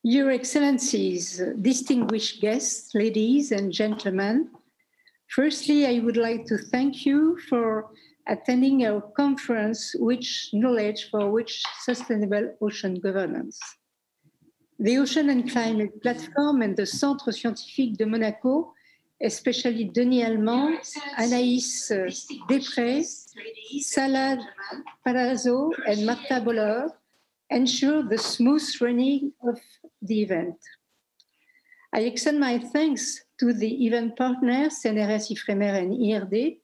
Your Excellencies, distinguished guests, ladies and gentlemen, firstly, I would like to thank you for attending our conference, Which Knowledge for Which Sustainable Ocean Governance. The Ocean and Climate Platform and the Centre Scientifique de Monaco, especially Denis Allemand, Anaïs Després, Salah Palazzo, and Marta Boller, ensure the smooth running of the event. I extend my thanks to the event partners, CNRS, Ifremer, and IRD,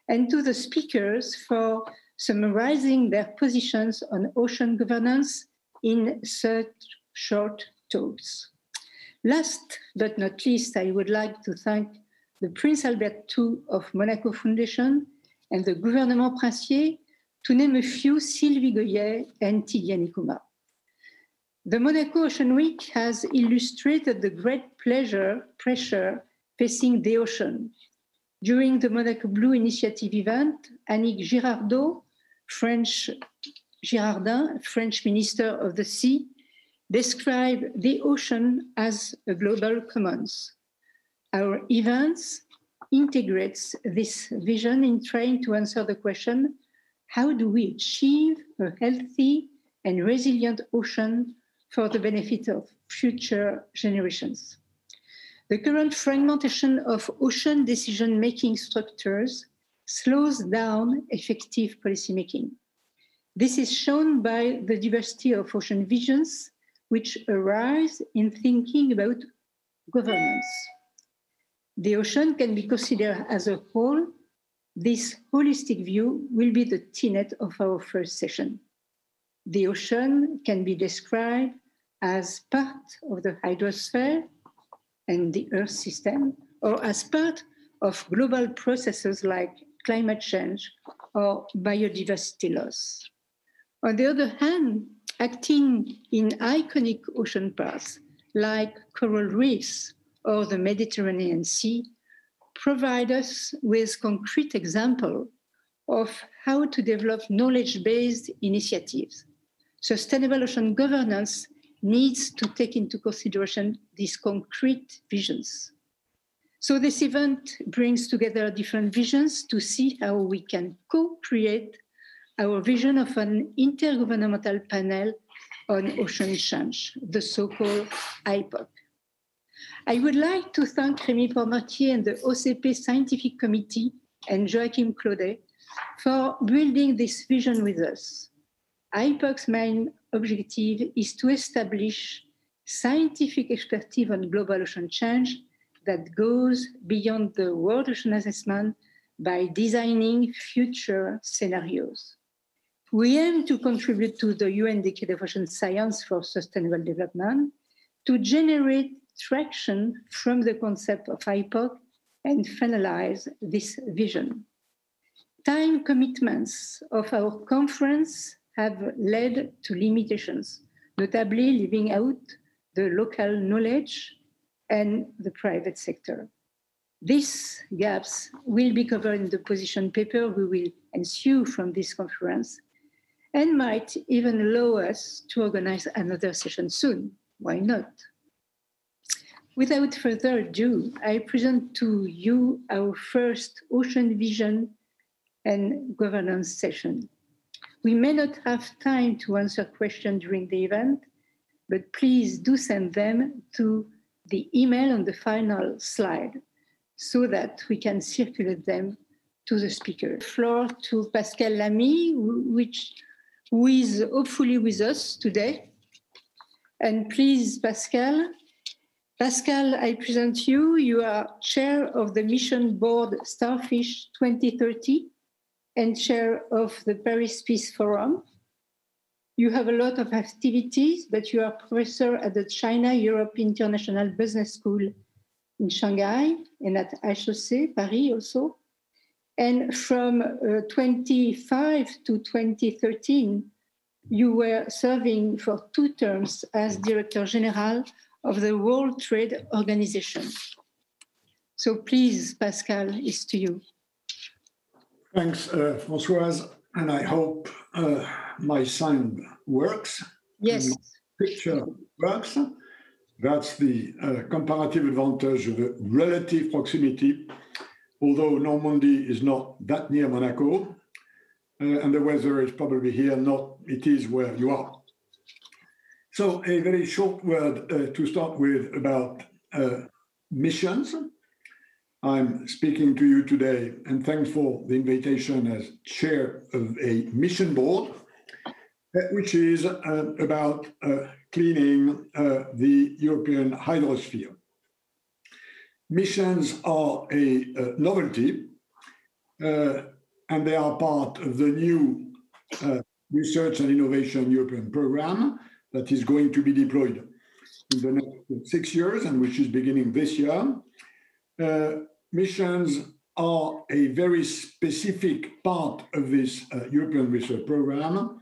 and to the speakers for summarizing their positions on ocean governance in such short talks. Last but not least, I would like to thank the Prince Albert II of Monaco Foundation and the Gouvernement Princier, to name a few, Sylvie Goyer and Tidiane Kouma. The Monaco Ocean Week has illustrated the great pressure facing the ocean. During the Monaco Blue Initiative event, Annick Girardin, French Minister of the Sea, described the ocean as a global commons. Our events integrates this vision in trying to answer the question, how do we achieve a healthy and resilient ocean for the benefit of future generations? The current fragmentation of ocean decision-making structures slows down effective policymaking. This is shown by the diversity of ocean visions which arise in thinking about governance. The ocean can be considered as a whole. This holistic view will be the tenet of our first session. The ocean can be described as part of the hydrosphere and the Earth system, or as part of global processes like climate change or biodiversity loss. On the other hand, acting in iconic ocean parts like coral reefs or the Mediterranean Sea provide us with concrete examples of how to develop knowledge-based initiatives. Sustainable ocean governance needs to take into consideration these concrete visions. So this event brings together different visions to see how we can co-create our vision of an intergovernmental panel on ocean change, the so-called IPOC. I would like to thank Rémi Pormatier and the OCP Scientific Committee and Joachim Claudet for building this vision with us. IPOC's main objective is to establish scientific expertise on global ocean change that goes beyond the World Ocean Assessment by designing future scenarios. We aim to contribute to the UN Decade of Ocean Science for Sustainable Development to generate traction from the concept of IPOC and finalize this vision. Time commitments of our conference have led to limitations, notably leaving out the local knowledge and the private sector. These gaps will be covered in the position paper we will ensue from this conference and might even allow us to organize another session soon. Why not? Without further ado, I present to you our first Ocean Vision and Governance session. We may not have time to answer questions during the event, but please do send them to the email on the final slide so that we can circulate them to the speaker. Floor to Pascal Lamy, who is hopefully with us today. And please, Pascal, I present you. You are chair of the Mission Board Starfish 2030 and chair of the Paris Peace Forum. You have a lot of activities, but you are professor at the China-Europe International Business School in Shanghai and at H.S.H Paris also. And from 25 to 2013, you were serving for 2 terms as Director General of the World Trade Organization. So please, Pascal, it's to you. Thanks, Françoise, and I hope my sound works. Yes, picture works. That's the comparative advantage of the relative proximity, although Normandy is not that near Monaco, and the weather is probably here, it is where you are. So a very short word to start with about missions. I'm speaking to you today, and thanks for the invitation as chair of a mission board, which is about cleaning the European hydrosphere. Missions are a novelty, and they are part of the new Research and Innovation European program that is going to be deployed in the next 6 years and which is beginning this year. Missions are a very specific part of this European research program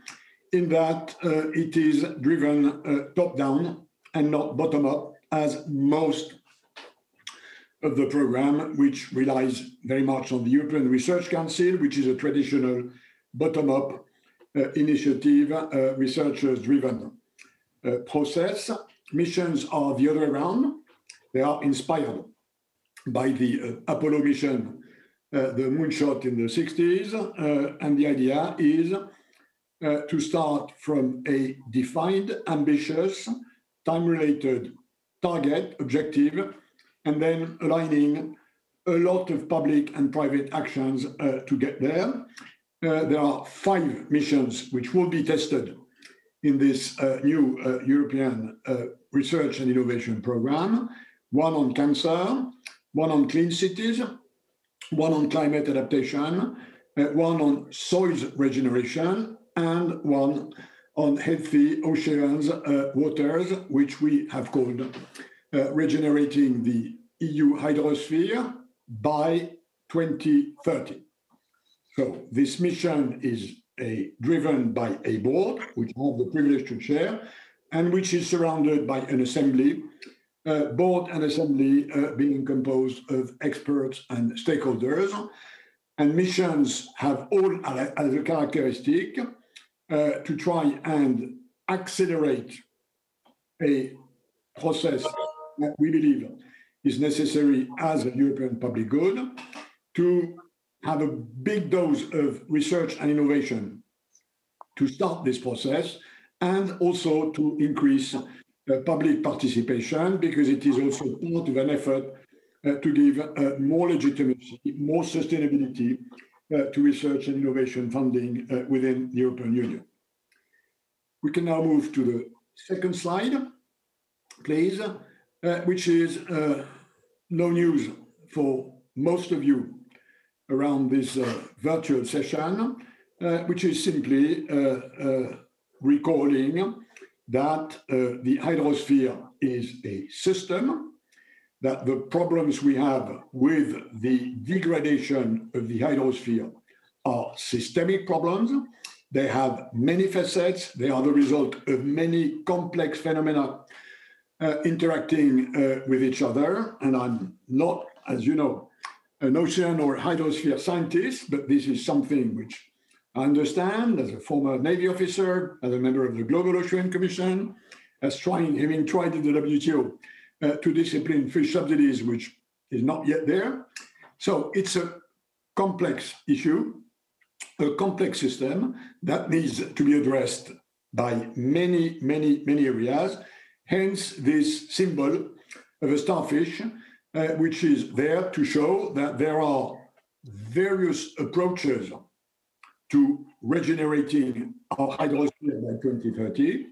in that it is driven top-down and not bottom-up, as most of the program, which relies very much on the European Research Council, which is a traditional bottom-up initiative, researchers-driven process. Missions are the other way around. They are inspired by the Apollo mission, the moonshot in the 60s, and the idea is to start from a defined, ambitious, time-related target, objective, and then aligning a lot of public and private actions to get there. There are 5 missions which will be tested in this new European Research and Innovation Program, one on cancer, one on clean cities, one on climate adaptation, one on soils regeneration, and one on healthy oceans, waters, which we have called regenerating the EU hydrosphere by 2030. So this mission is driven by a board, which I have the privilege to chair, and which is surrounded by an assembly, board and assembly being composed of experts and stakeholders. And missions have all as a characteristic to try and accelerate a process that we believe is necessary as a European public good, to have a big dose of research and innovation to start this process, and also to increase public participation, because it is also part of an effort to give more legitimacy, more sustainability to research and innovation funding within the European Union. We can now move to the second slide, please, which is no news for most of you around this virtual session, which is simply recalling that the hydrosphere is a system, that the problems we have with the degradation of the hydrosphere are systemic problems. They have many facets. They are the result of many complex phenomena interacting with each other. And I'm not, as you know, an ocean or hydrosphere scientist, but this is something which I understand as a former Navy officer, as a member of the Global Ocean Commission, as having tried in the WTO to discipline fish subsidies, which is not yet there. So it's a complex issue, a complex system that needs to be addressed by many, many, many areas. Hence this symbol of a starfish, which is there to show that there are various approaches to regenerating our hydrosphere by 2030.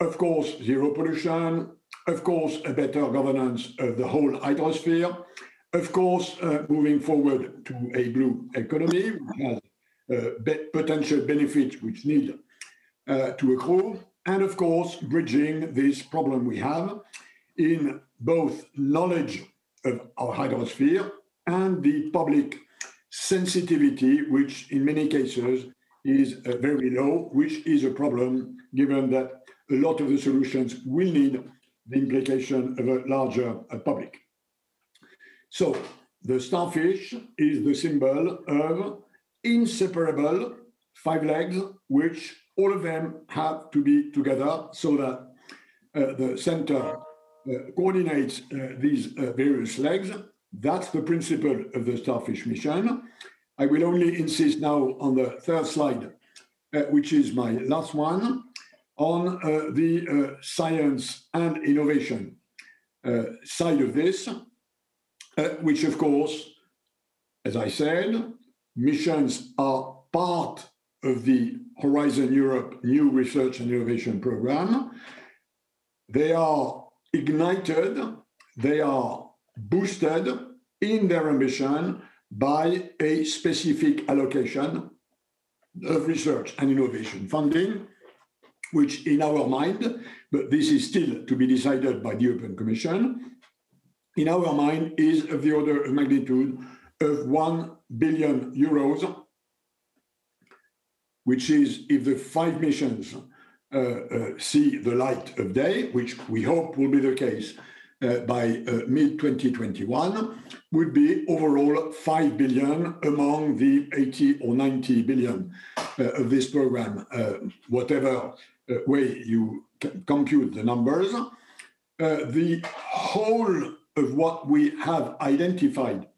Of course, zero pollution. Of course, a better governance of the whole hydrosphere. Of course, moving forward to a blue economy, which has potential benefits which need to accrue. And of course, bridging this problem we have in both knowledge of our hydrosphere and the public sensitivity, which in many cases is very low, which is a problem given that a lot of the solutions will need the implication of a larger public. So the starfish is the symbol of inseparable 5 legs, which all of them have to be together so that the center coordinates these various legs. That's the principle of the Starfish mission. I will only insist now on the third slide, which is my last one, on the science and innovation side of this, which of course, as I said, missions are part of the Horizon Europe new research and innovation program. They are ignited, they are boosted in their ambition by a specific allocation of research and innovation funding, which in our mind, but this is still to be decided by the European Commission, in our mind is of the order of magnitude of 1 billion euros, which is, if the 5 missions see the light of day, which we hope will be the case by mid-2021, would be overall 5 billion among the 80 or 90 billion of this program, whatever way you compute the numbers. The whole of what we have identified,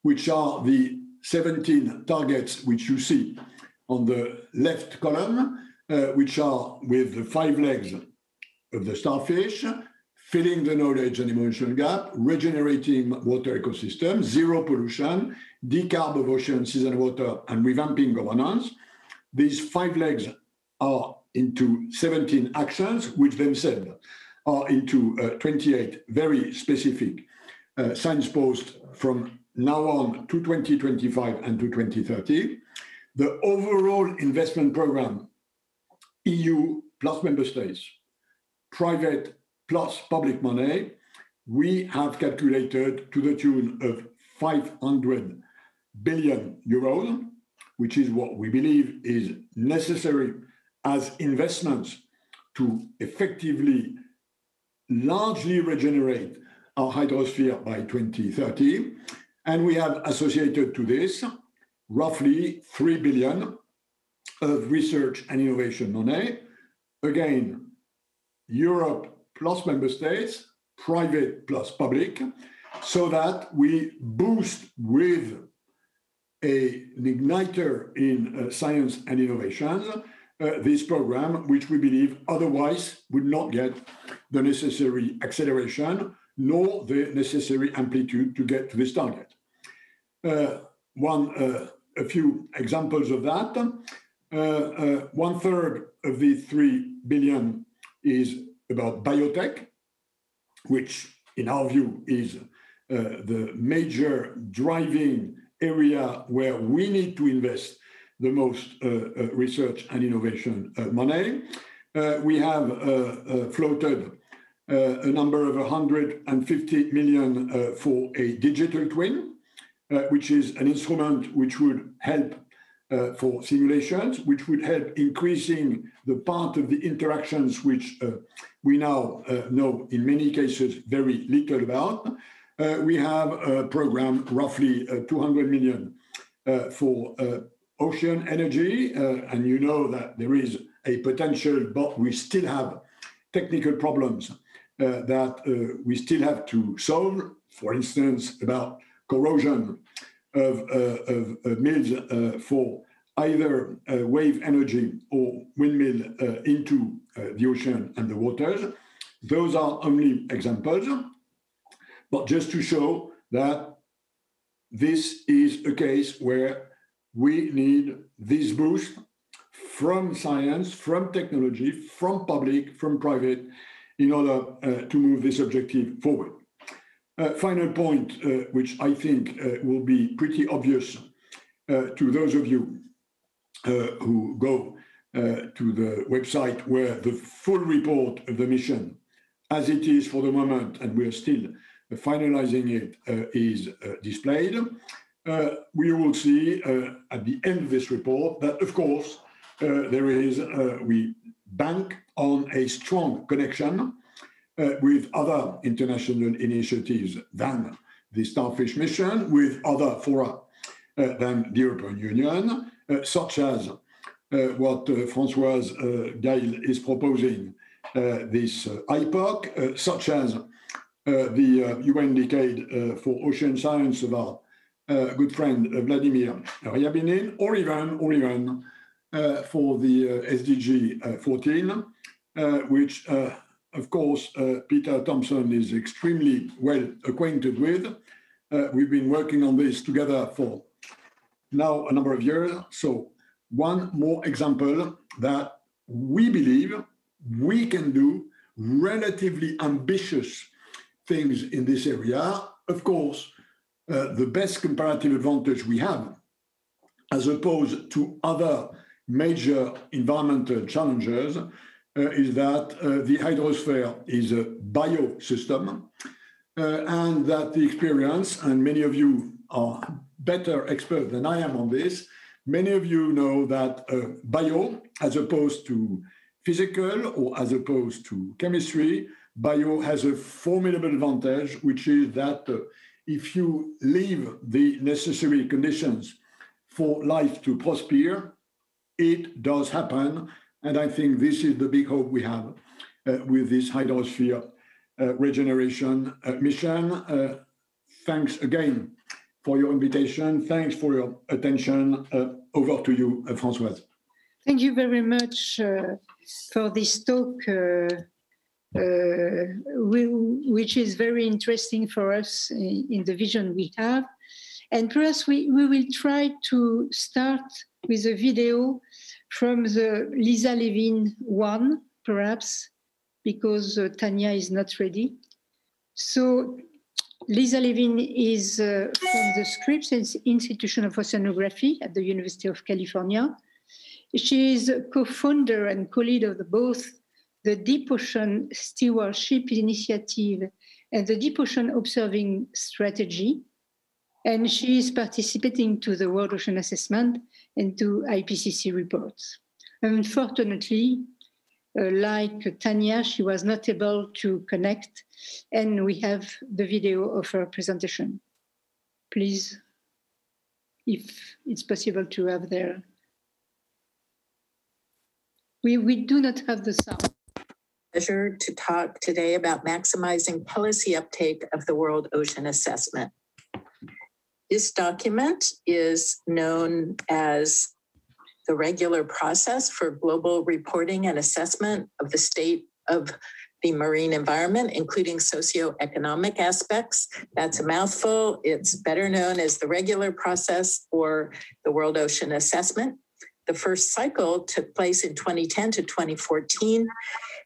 which are the 17 targets which you see on the left column, which are with the 5 legs of the starfish, filling the knowledge and emotional gap, regenerating water ecosystem, zero pollution, decarb of ocean, seas and water, and revamping governance. These 5 legs are into 17 actions, which themselves are into 28 very specific science posts from now on to 2025 and to 2030. The overall investment program, EU plus member states, private plus public money, we have calculated to the tune of 500 billion euros, which is what we believe is necessary as investments to effectively largely regenerate our hydrosphere by 2030. And we have associated to this roughly 3 billion of research and innovation money. Again, Europe plus member states, private plus public, so that we boost with an igniter in science and innovations this program, which we believe otherwise would not get the necessary acceleration nor the necessary amplitude to get to this target. A few examples of that. 1/3 of the 3 billion is about biotech, which in our view is the major driving area where we need to invest the most research and innovation money. We have floated a number of 150 million for a digital twin, which is an instrument which would help for simulations, which would help increasing the part of the interactions which we now know in many cases very little about. We have a program roughly 200 million for ocean energy, and you know that there is a potential, but we still have technical problems that we still have to solve. For instance, about corrosion of mills for either wave energy or windmill into the ocean and the waters. Those are only examples, but just to show that this is a case where we need this boost from science, from technology, from public, from private, in order to move this objective forward. Final point, which I think will be pretty obvious to those of you who go to the website where the full report of the mission, as it is for the moment, and we are still finalizing it, is displayed. We will see at the end of this report that, of course, we bank on a strong connection with other international initiatives than the Starfish mission, with other fora than the European Union, such as what Françoise Gail is proposing, this IPOC, such as the UN Decade for Ocean Science of our good friend Vladimir Ryabinin, or even for the SDG 14, which, of course, Peter Thompson is extremely well acquainted with. We've been working on this together for now a number of years. So one more example that we believe we can do relatively ambitious things in this area. Of course, the best comparative advantage we have, as opposed to other major environmental challenges, is that the hydrosphere is a biosystem, and that the experience, and many of you are better experts than I am on this, many of you know that bio, as opposed to physical or as opposed to chemistry, bio has a formidable advantage, which is that if you leave the necessary conditions for life to prosper, it does happen. And I think this is the big hope we have with this hydrosphere regeneration mission. Thanks again for your invitation. Thanks for your attention. Over to you, Françoise. Thank you very much for this talk, which is very interesting for us in the vision we have. And perhaps we will try to start with a video from the Lisa Levin one, perhaps, because Tanya is not ready. So Lisa Levin is from the Scripps Institution of Oceanography at the University of California. She is co-founder and co-lead of both the Deep Ocean Stewardship Initiative and the Deep Ocean Observing Strategy. And she is participating to the World Ocean Assessment and to IPCC reports. Unfortunately, like Tanya, she was not able to connect, and we have the video of her presentation. Please, if it's possible to have there. We do not have the sound. Pleasure to talk today about maximizing policy uptake of the World Ocean Assessment. This document is known as the regular process for global reporting and assessment of the state of the marine environment, including socioeconomic aspects. That's a mouthful. It's better known as the regular process or the World Ocean Assessment. The first cycle took place in 2010 to 2014.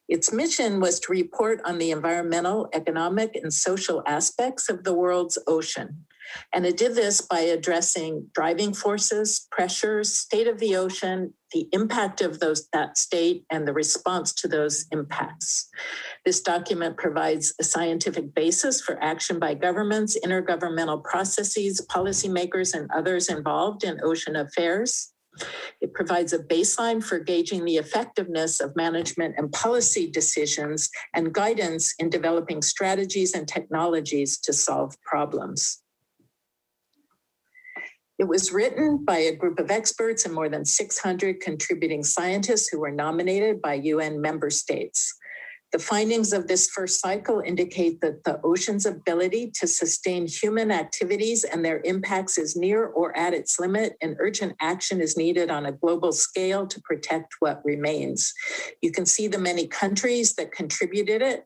Its mission was to report on the environmental, economic, and social aspects of the world's ocean. And it did this by addressing driving forces, pressures, state of the ocean, the impact of that state, and the response to those impacts. This document provides a scientific basis for action by governments, intergovernmental processes, policymakers, and others involved in ocean affairs. It provides a baseline for gauging the effectiveness of management and policy decisions and guidance in developing strategies and technologies to solve problems. It was written by a group of experts and more than 600 contributing scientists who were nominated by UN member states. The findings of this first cycle indicate that the ocean's ability to sustain human activities and their impacts is near or at its limit, and urgent action is needed on a global scale to protect what remains. You can see the many countries that contributed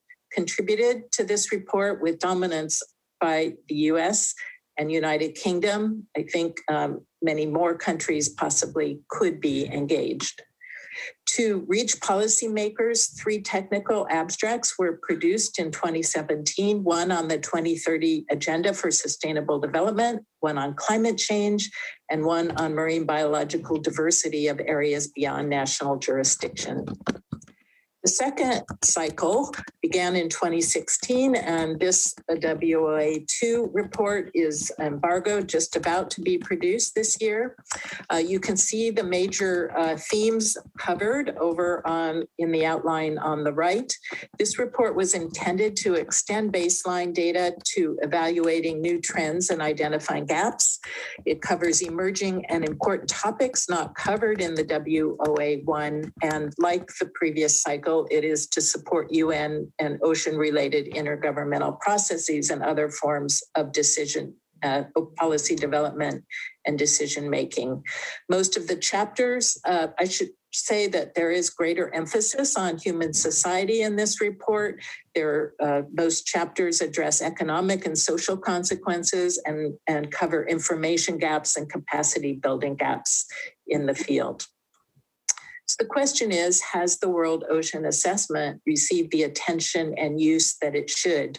to this report, with dominance by the US and United Kingdom. I think many more countries possibly could be engaged. To reach policymakers, 3 technical abstracts were produced in 2017, one on the 2030 Agenda for Sustainable Development, one on climate change, and one on marine biological diversity of areas beyond national jurisdiction. The second cycle began in 2016, and this WOA2 report is embargoed, just about to be produced this year. You can see the major themes covered over in the outline on the right. This report was intended to extend baseline data to evaluating new trends and identifying gaps. It covers emerging and important topics not covered in the WOA1, and like the previous cycle, it is to support UN and ocean-related intergovernmental processes and other forms of policy development and decision-making. Most of the chapters, I should say that there is greater emphasis on human society in this report. Most chapters address economic and social consequences and cover information gaps and capacity building gaps in the field. So the question is, has the World Ocean Assessment received the attention and use that it should?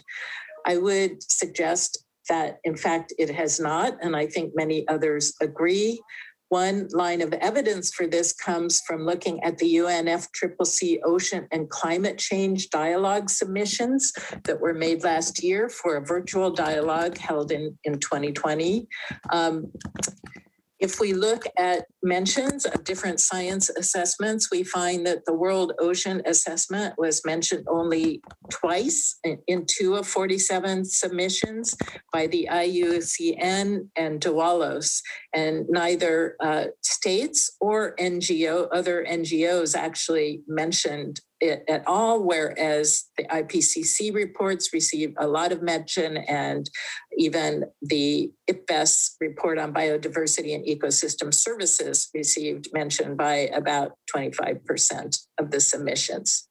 I would suggest that, in fact, it has not, and I think many others agree. One line of evidence for this comes from looking at the UNFCCC Ocean and Climate Change Dialogue submissions that were made last year for a virtual dialogue held in 2020. If we look at mentions of different science assessments, we find that the World Ocean Assessment was mentioned only twice in 2 of 47 submissions by the IUCN and DOALOS, and neither states or other NGOs actually mentioned it at all, whereas the IPCC reports received a lot of mention, and even the IPBES report on biodiversity and ecosystem services received mention by about 25% of the submissions.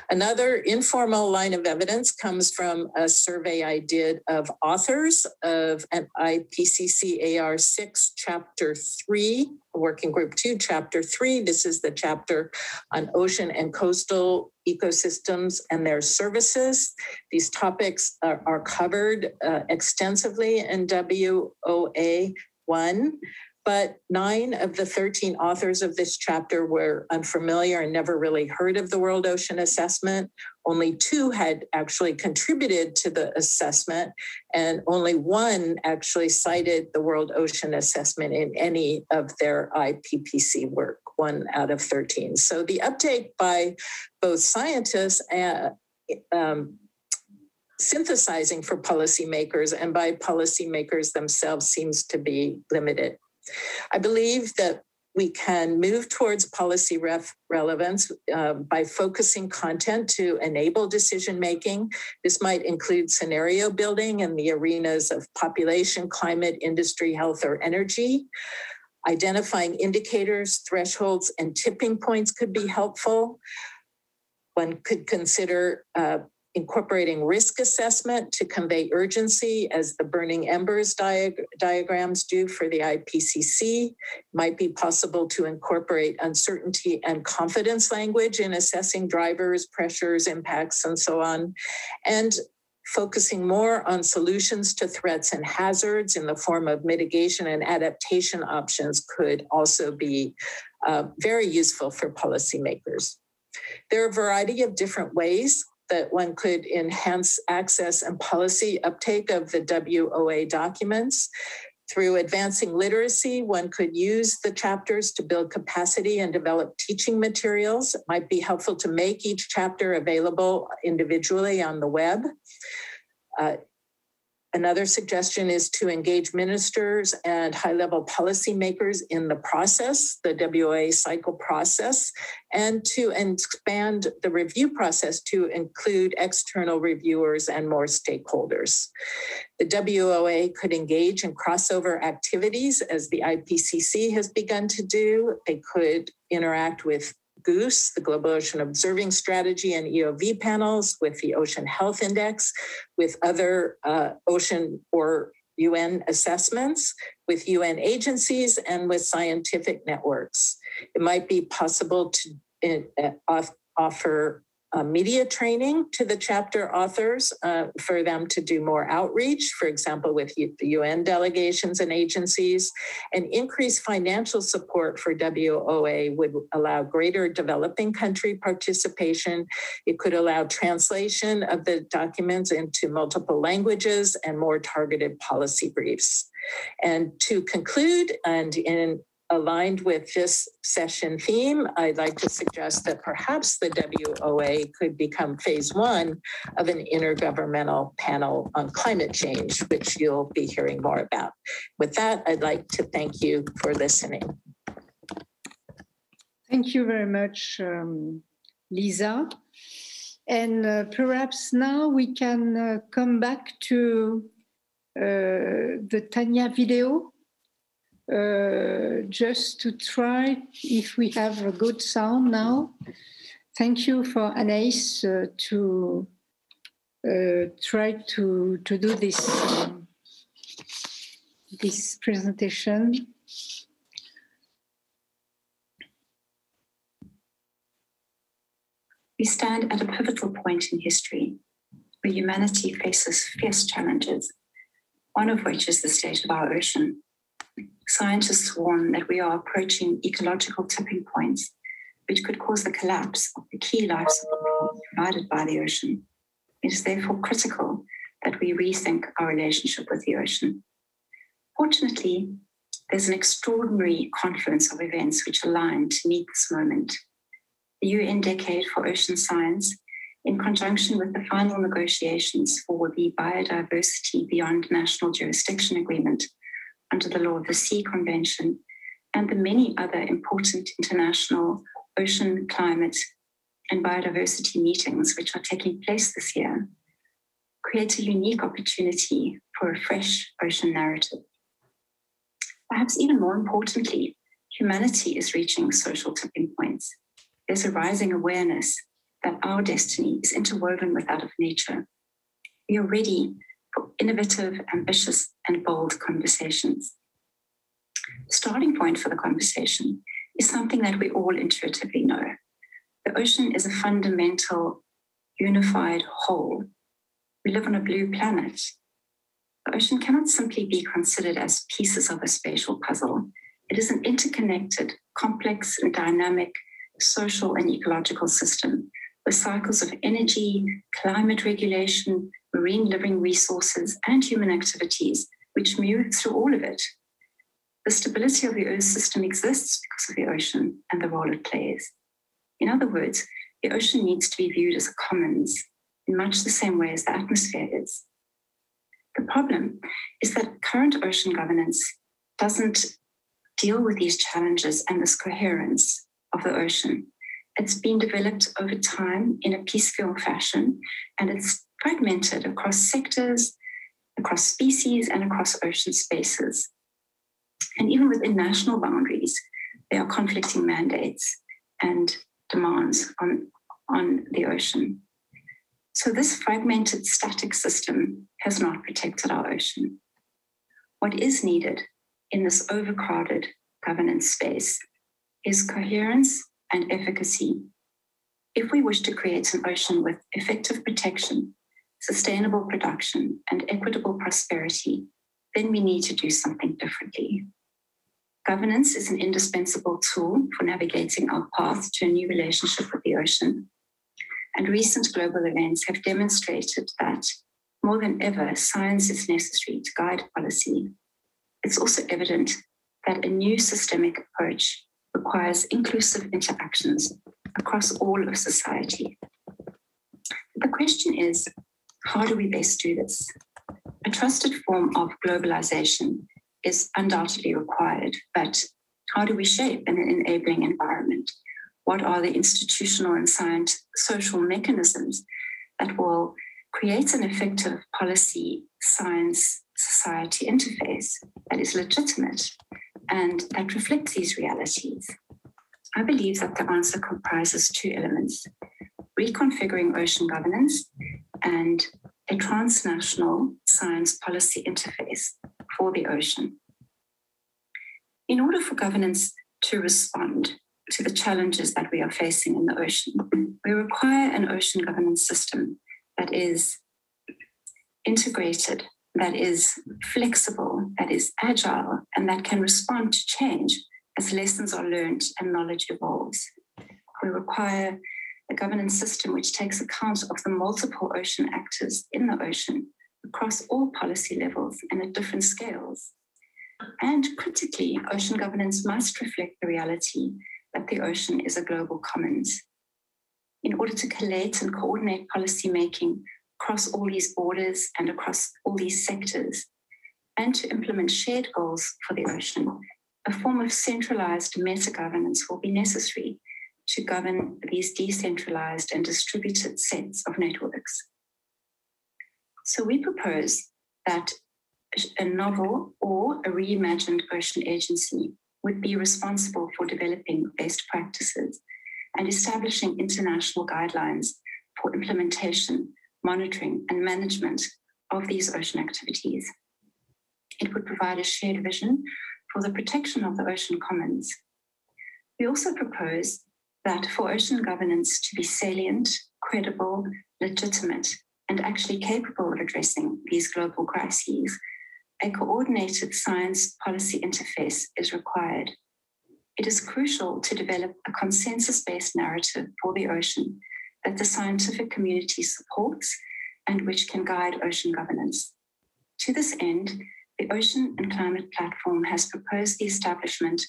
Another informal line of evidence comes from a survey I did of authors of an IPCC AR6 Chapter 3, Working Group 2, Chapter 3. This is the chapter on ocean and coastal ecosystems and their services. These topics are covered extensively in WOA 1. But 9 of the 13 authors of this chapter were unfamiliar and never really heard of the World Ocean Assessment. Only 2 had actually contributed to the assessment, and only 1 actually cited the World Ocean Assessment in any of their IPPC work, 1 out of 13. So the uptake by both scientists and synthesizing for policymakers and by policymakers themselves seems to be limited. I believe that we can move towards policy relevance by focusing content to enable decision-making. This might include scenario building in the arenas of population, climate, industry, health, or energy. Identifying indicators, thresholds, and tipping points could be helpful. One could consider incorporating risk assessment to convey urgency, as the burning embers diagrams do for the IPCC. It might be possible to incorporate uncertainty and confidence language in assessing drivers, pressures, impacts, and so on. And focusing more on solutions to threats and hazards in the form of mitigation and adaptation options could also be very useful for policymakers. There are a variety of different ways that one could enhance access and policy uptake of the WOA documents. Through advancing literacy, one could use the chapters to build capacity and develop teaching materials. It might be helpful to make each chapter available individually on the web. Another suggestion is to engage ministers and high-level policymakers in the process, the WOA cycle process, and to expand the review process to include external reviewers and more stakeholders. The WOA could engage in crossover activities, as the IPCC has begun to do. They could interact with GOOS, the Global Ocean Observing Strategy, and EOV panels, with the Ocean Health Index, with other ocean or UN assessments, with UN agencies, and with scientific networks. It might be possible to offer media training to the chapter authors for them to do more outreach, for example, with the UN delegations and agencies, and increased financial support for WOA would allow greater developing country participation. It could allow translation of the documents into multiple languages and more targeted policy briefs. And to conclude, and in aligned with this session theme, I'd like to suggest that perhaps the WOA could become phase one of an intergovernmental panel on climate change, which you'll be hearing more about. With that, I'd like to thank you for listening. Thank you very much, Lisa. And perhaps now we can come back to the Tanya video. Just to try if we have a good sound now. Thank you for Anaïs to try to do this presentation. We stand at a pivotal point in history where humanity faces fierce challenges, one of which is the state of our ocean. Scientists warn that we are approaching ecological tipping points, which could cause the collapse of the key life support provided by the ocean. It is therefore critical that we rethink our relationship with the ocean. Fortunately, there's an extraordinary confluence of events which align to meet this moment. The UN Decade for Ocean Science, in conjunction with the final negotiations for the Biodiversity Beyond National Jurisdiction Agreement, under the Law of the Sea Convention, and the many other important international ocean, climate, and biodiversity meetings which are taking place this year, creates a unique opportunity for a fresh ocean narrative. Perhaps even more importantly, humanity is reaching social tipping points. There's a rising awareness that our destiny is interwoven with that of nature. We are ready for innovative, ambitious, and bold conversations. The starting point for the conversation is something that we all intuitively know. The ocean is a fundamental, unified whole. We live on a blue planet. The ocean cannot simply be considered as pieces of a spatial puzzle. It is an interconnected, complex, and dynamic social and ecological system with cycles of energy, climate regulation, marine living resources, and human activities, which move through all of it. The stability of the Earth system exists because of the ocean and the role it plays. In other words, the ocean needs to be viewed as a commons in much the same way as the atmosphere is. The problem is that current ocean governance doesn't deal with these challenges and this coherence of the ocean. It's been developed over time in a piecemeal fashion, and it's fragmented across sectors, across species, and across ocean spaces. And even within national boundaries, there are conflicting mandates and demands on the ocean. So this fragmented static system has not protected our ocean. What is needed in this overcrowded governance space is coherence and efficacy. If we wish to create an ocean with effective protection, sustainable production, and equitable prosperity, then we need to do something differently. Governance is an indispensable tool for navigating our path to a new relationship with the ocean. And recent global events have demonstrated that more than ever, science is necessary to guide policy. It's also evident that a new systemic approach requires inclusive interactions across all of society. The question is, how do we best do this? A trusted form of globalization is undoubtedly required, but how do we shape an enabling environment? What are the institutional and social mechanisms that will create an effective policy, science, society interface that is legitimate and that reflects these realities? I believe that the answer comprises two elements: reconfiguring ocean governance and a transnational science policy interface for the ocean. In order for governance to respond to the challenges that we are facing in the ocean. We require an ocean governance system that is integrated, that is flexible, that is agile, and that can respond to change as lessons are learned and knowledge evolves. We require a governance system which takes account of the multiple ocean actors in the ocean across all policy levels and at different scales. And critically, ocean governance must reflect the reality that the ocean is a global commons. In order to collate and coordinate policy making across all these borders and across all these sectors, and to implement shared goals for the ocean, a form of centralized meta-governance will be necessary to govern these decentralized and distributed sets of networks. So we propose that a novel or a reimagined ocean agency would be responsible for developing best practices and establishing international guidelines for implementation, monitoring, and management of these ocean activities. It would provide a shared vision for the protection of the ocean commons. We also propose that for ocean governance to be salient, credible, legitimate, and actually capable of addressing these global crises, a coordinated science policy interface is required. It is crucial to develop a consensus-based narrative for the ocean that the scientific community supports and which can guide ocean governance. To this end, the Ocean and Climate Platform has proposed the establishment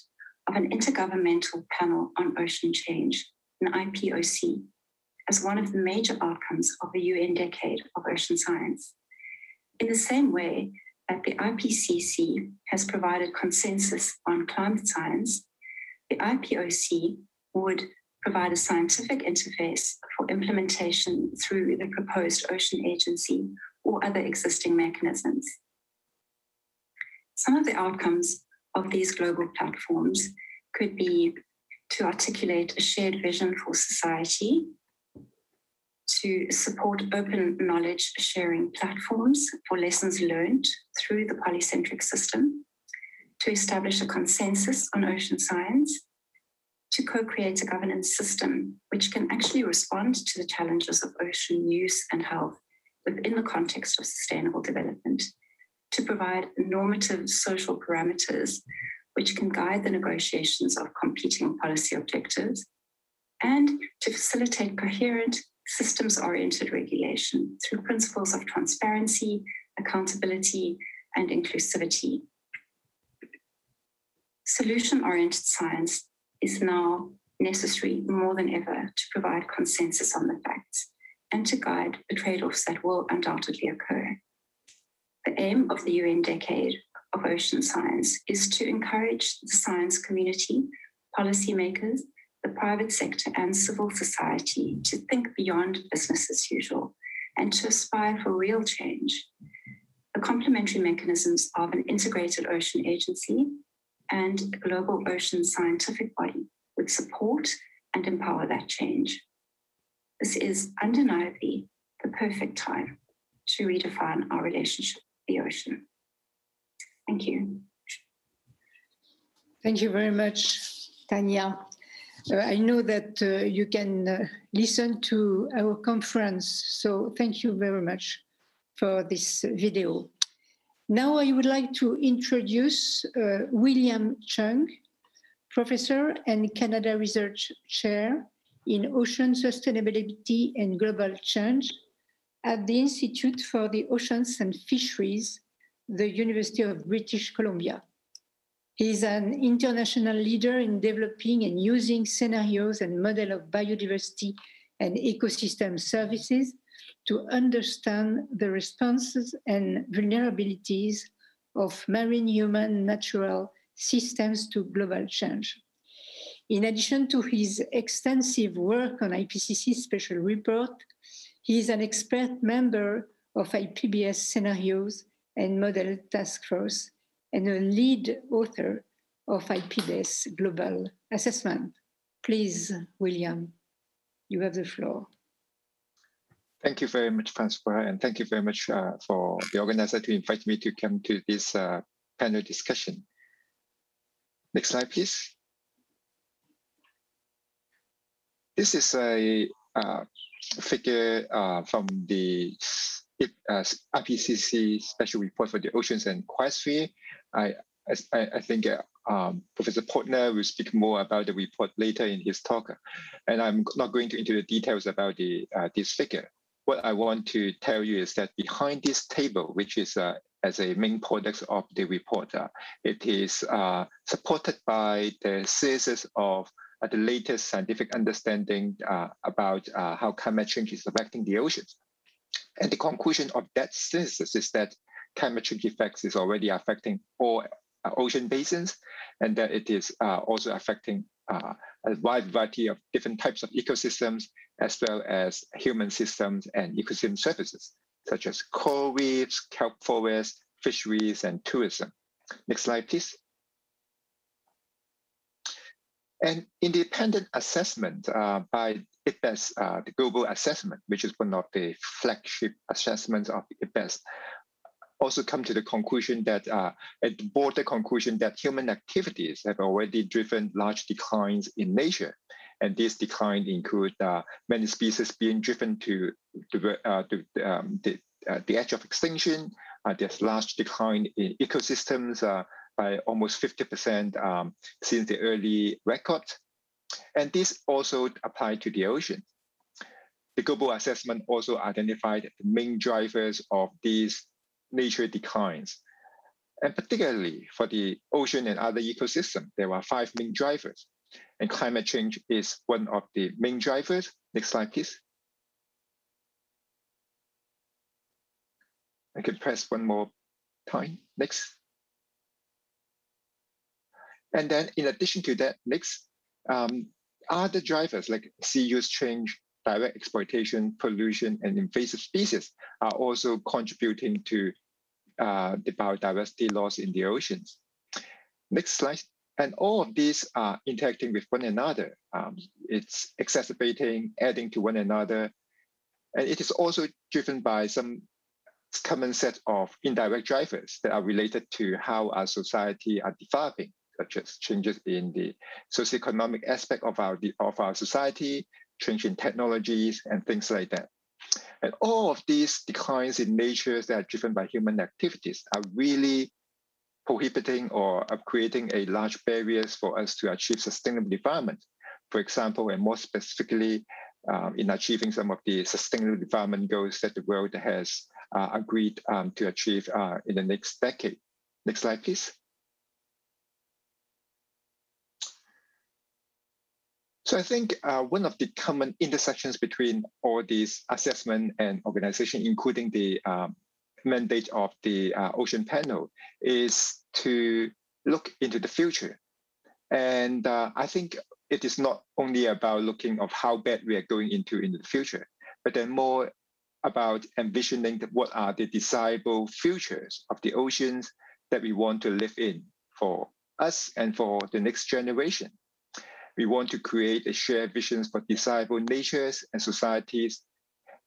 of an intergovernmental panel on ocean change, an IPOC, as one of the major outcomes of the UN Decade of Ocean Science. In the same way that the IPCC has provided consensus on climate science, the IPOC would provide a scientific interface for implementation through the proposed ocean agency or other existing mechanisms. Some of the outcomes of these global platforms could be to articulate a shared vision for society, to support open knowledge sharing platforms for lessons learned through the polycentric system, to establish a consensus on ocean science, to co-create a governance system which can actually respond to the challenges of ocean use and health within the context of sustainable development, to provide normative social parameters which can guide the negotiations of competing policy objectives, and to facilitate coherent, systems-oriented regulation through principles of transparency, accountability, and inclusivity. Solution-oriented science is now necessary more than ever to provide consensus on the facts and to guide the trade-offs that will undoubtedly occur. The aim of the UN Decade of Ocean Science is to encourage the science community, policymakers, the private sector, and civil society to think beyond business as usual and to aspire for real change. The complementary mechanisms of an integrated ocean agency and a global ocean scientific body would support and empower that change. This is undeniably the perfect time to redefine our relationship with the ocean. Thank you. Thank you very much, Tanya. I know that you can listen to our conference, so thank you very much for this video. Now I would like to introduce William Chung, Professor and Canada Research Chair in Ocean Sustainability and Global Change at the Institute for the Oceans and Fisheries, the University of British Columbia. He is an international leader in developing and using scenarios and models of biodiversity and ecosystem services to understand the responses and vulnerabilities of marine human natural systems to global change. In addition to his extensive work on IPCC special report, he is an expert member of IPBS scenarios and model task force and a lead author of IPBS global assessment. Please, William, you have the floor. Thank you very much, Francois, and thank you very much for the organizer to invite me to come to this panel discussion. Next slide, please. This is a figure from the IPCC Special Report for the Oceans and Biosphere. I think Professor Portner will speak more about the report later in his talk, and I'm not going into the details about this figure. What I want to tell you is that behind this table, which is as a main product of the report, it is supported by the series of the latest scientific understanding about how climate change is affecting the oceans. And the conclusion of that synthesis is that climate change effects is already affecting all ocean basins, and that it is also affecting a wide variety of different types of ecosystems, as well as human systems and ecosystem services, such as coral reefs, kelp forests, fisheries, and tourism. Next slide, please. An independent assessment by IPBES, the global assessment, which is one of the flagship assessments of IPBES, also come to the conclusion that, a broader conclusion that human activities have already driven large declines in nature. And this decline include many species being driven to the edge of extinction. There's large decline in ecosystems by almost 50% since the early record. And this also applied to the ocean. The global assessment also identified the main drivers of these nature declines. And particularly for the ocean and other ecosystems, there are 5 main drivers. And climate change is one of the main drivers. Next slide, please. I can press one more time. Next. And then in addition to that, next, other drivers like sea use change, direct exploitation, pollution, and invasive species are also contributing to the biodiversity loss in the oceans. Next slide. And all of these are interacting with one another. It's exacerbating, adding to one another. And it is also driven by some common set of indirect drivers that are related to how our society are developing, such as changes in the socioeconomic aspect of our society, change in technologies, and things like that. And all of these declines in nature that are driven by human activities are really prohibiting or creating a large barriers for us to achieve sustainable development. For example, and more specifically, in achieving some of the sustainable development goals that the world has agreed to achieve in the next decade. Next slide, please. So I think one of the common intersections between all these assessment and organization, including the mandate of the Ocean Panel, is to look into the future. And I think it is not only about looking of how bad we are going into in the future, but then more about envisioning what are the desirable futures of the oceans that we want to live in for us and for the next generation. We want to create a shared visions for desirable natures and societies,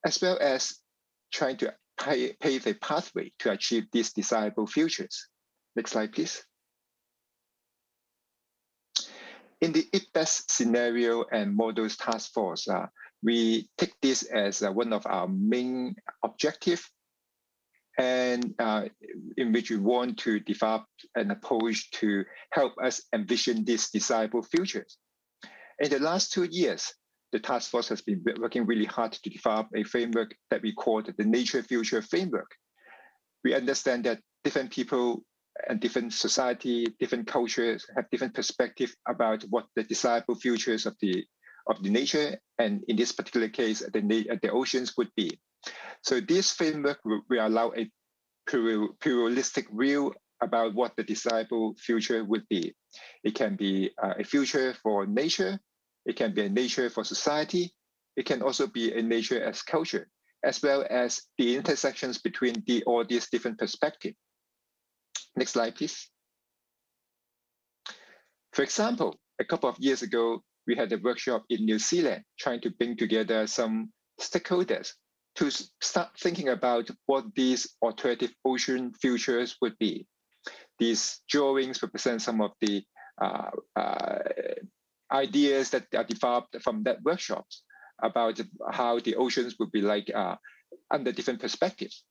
as well as trying to pave a pathway to achieve these desirable futures. Next slide, please. In the IPBES scenario and models task force, we take this as one of our main objectives, and in which we want to develop an approach to help us envision these desirable futures. In the last 2 years, the task force has been working really hard to develop a framework that we call the Nature Future Framework. We understand that different people and different society, different cultures have different perspectives about what the desirable futures of the nature, and in this particular case, the oceans would be. So this framework will allow a pluralistic view about what the desirable future would be. It can be a future for nature, it can be a nature for society, it can also be a nature as culture, as well as the intersections between all these different perspectives. Next slide, please. For example, a couple of years ago, we had a workshop in New Zealand trying to bring together some stakeholders to start thinking about what these alternative ocean futures would be. These drawings represent some of the ideas that are developed from that workshops about how the oceans would be like under different perspectives.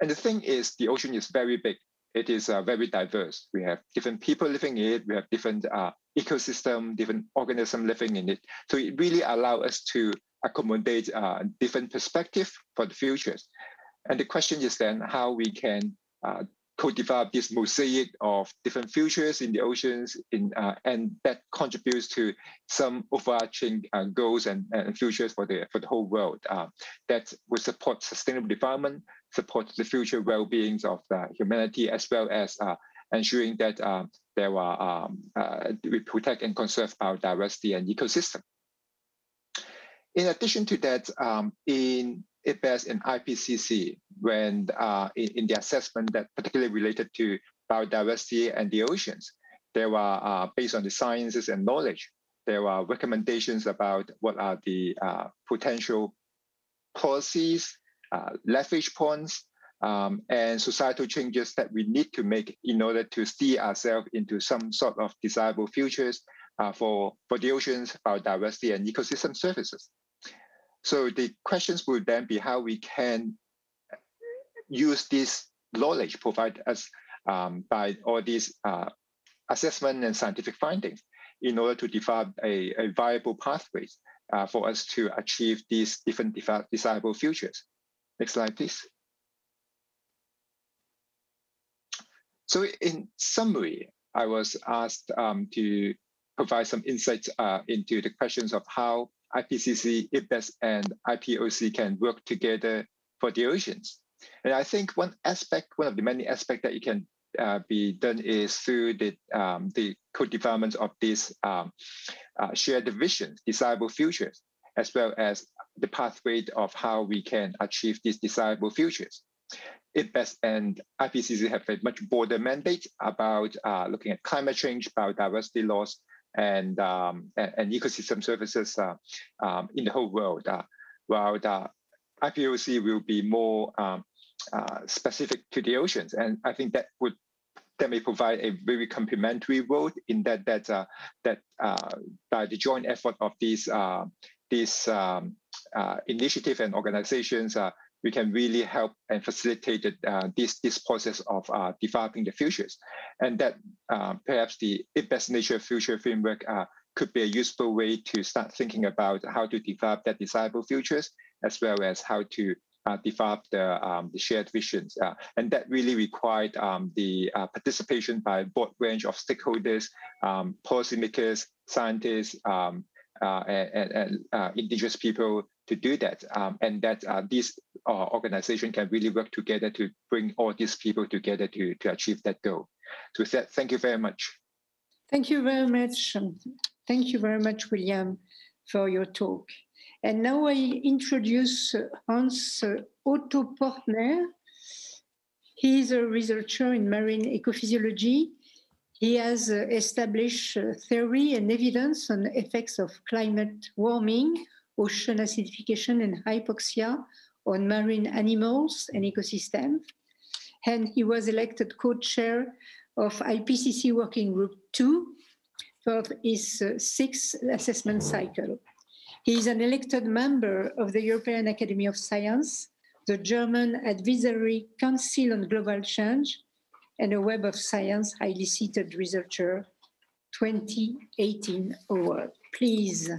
And the thing is, the ocean is very big. It is very diverse. We have different people living in it. We have different ecosystem, different organisms living in it. So it really allows us to accommodate different perspective for the futures. And the question is then how we can co-develop this mosaic of different futures in the oceans, and that contributes to some overarching goals and futures for the whole world that will support sustainable development, support the future well-being of humanity, as well as ensuring that we protect and conserve biodiversity and ecosystem. In addition to that, in IPBES and IPCC, when in the assessment that particularly related to biodiversity and the oceans, there were, based on the sciences and knowledge, there were recommendations about what are the potential policies, leverage points, and societal changes that we need to make in order to steer ourselves into some sort of desirable futures for the oceans, biodiversity, and ecosystem services. So the questions would then be how we can use this knowledge provided us by all these assessment and scientific findings in order to develop a viable pathways for us to achieve these different desirable futures. Next slide, please. So in summary, I was asked to provide some insights into the questions of how IPCC, IPBES, and IPOC can work together for the oceans. And I think one of the many aspects that it can be done is through the co-development of these shared visions, desirable futures, as well as the pathway of how we can achieve these desirable futures. IPBES and IPCC have a much broader mandate about looking at climate change, biodiversity loss, and ecosystem services in the whole world, while the IPOC will be more specific to the oceans. And I think that may provide a very complementary role in that by the joint effort of these initiative and organizations, we can really help and facilitate this process of developing the futures. And that perhaps the IPBES Nature Future Framework could be a useful way to start thinking about how to develop that desirable futures, as well as how to develop the shared visions. And that really required the participation by a broad range of stakeholders, policymakers, scientists, and indigenous people to do that. And that this organization can really work together to bring all these people together to achieve that goal. So with that, thank you very much. Thank you very much. Thank you very much, William, for your talk. And now I introduce Hans-Otto Portner. He is a researcher in marine ecophysiology. He has established theory and evidence on effects of climate warming, ocean acidification, and hypoxia on marine animals and ecosystems. And he was elected co-chair of IPCC Working Group 2 for his sixth assessment cycle. He is an elected member of the European Academy of Science, the German Advisory Council on Global Change, and a Web of Science Highly Cited Researcher 2018 award. Please,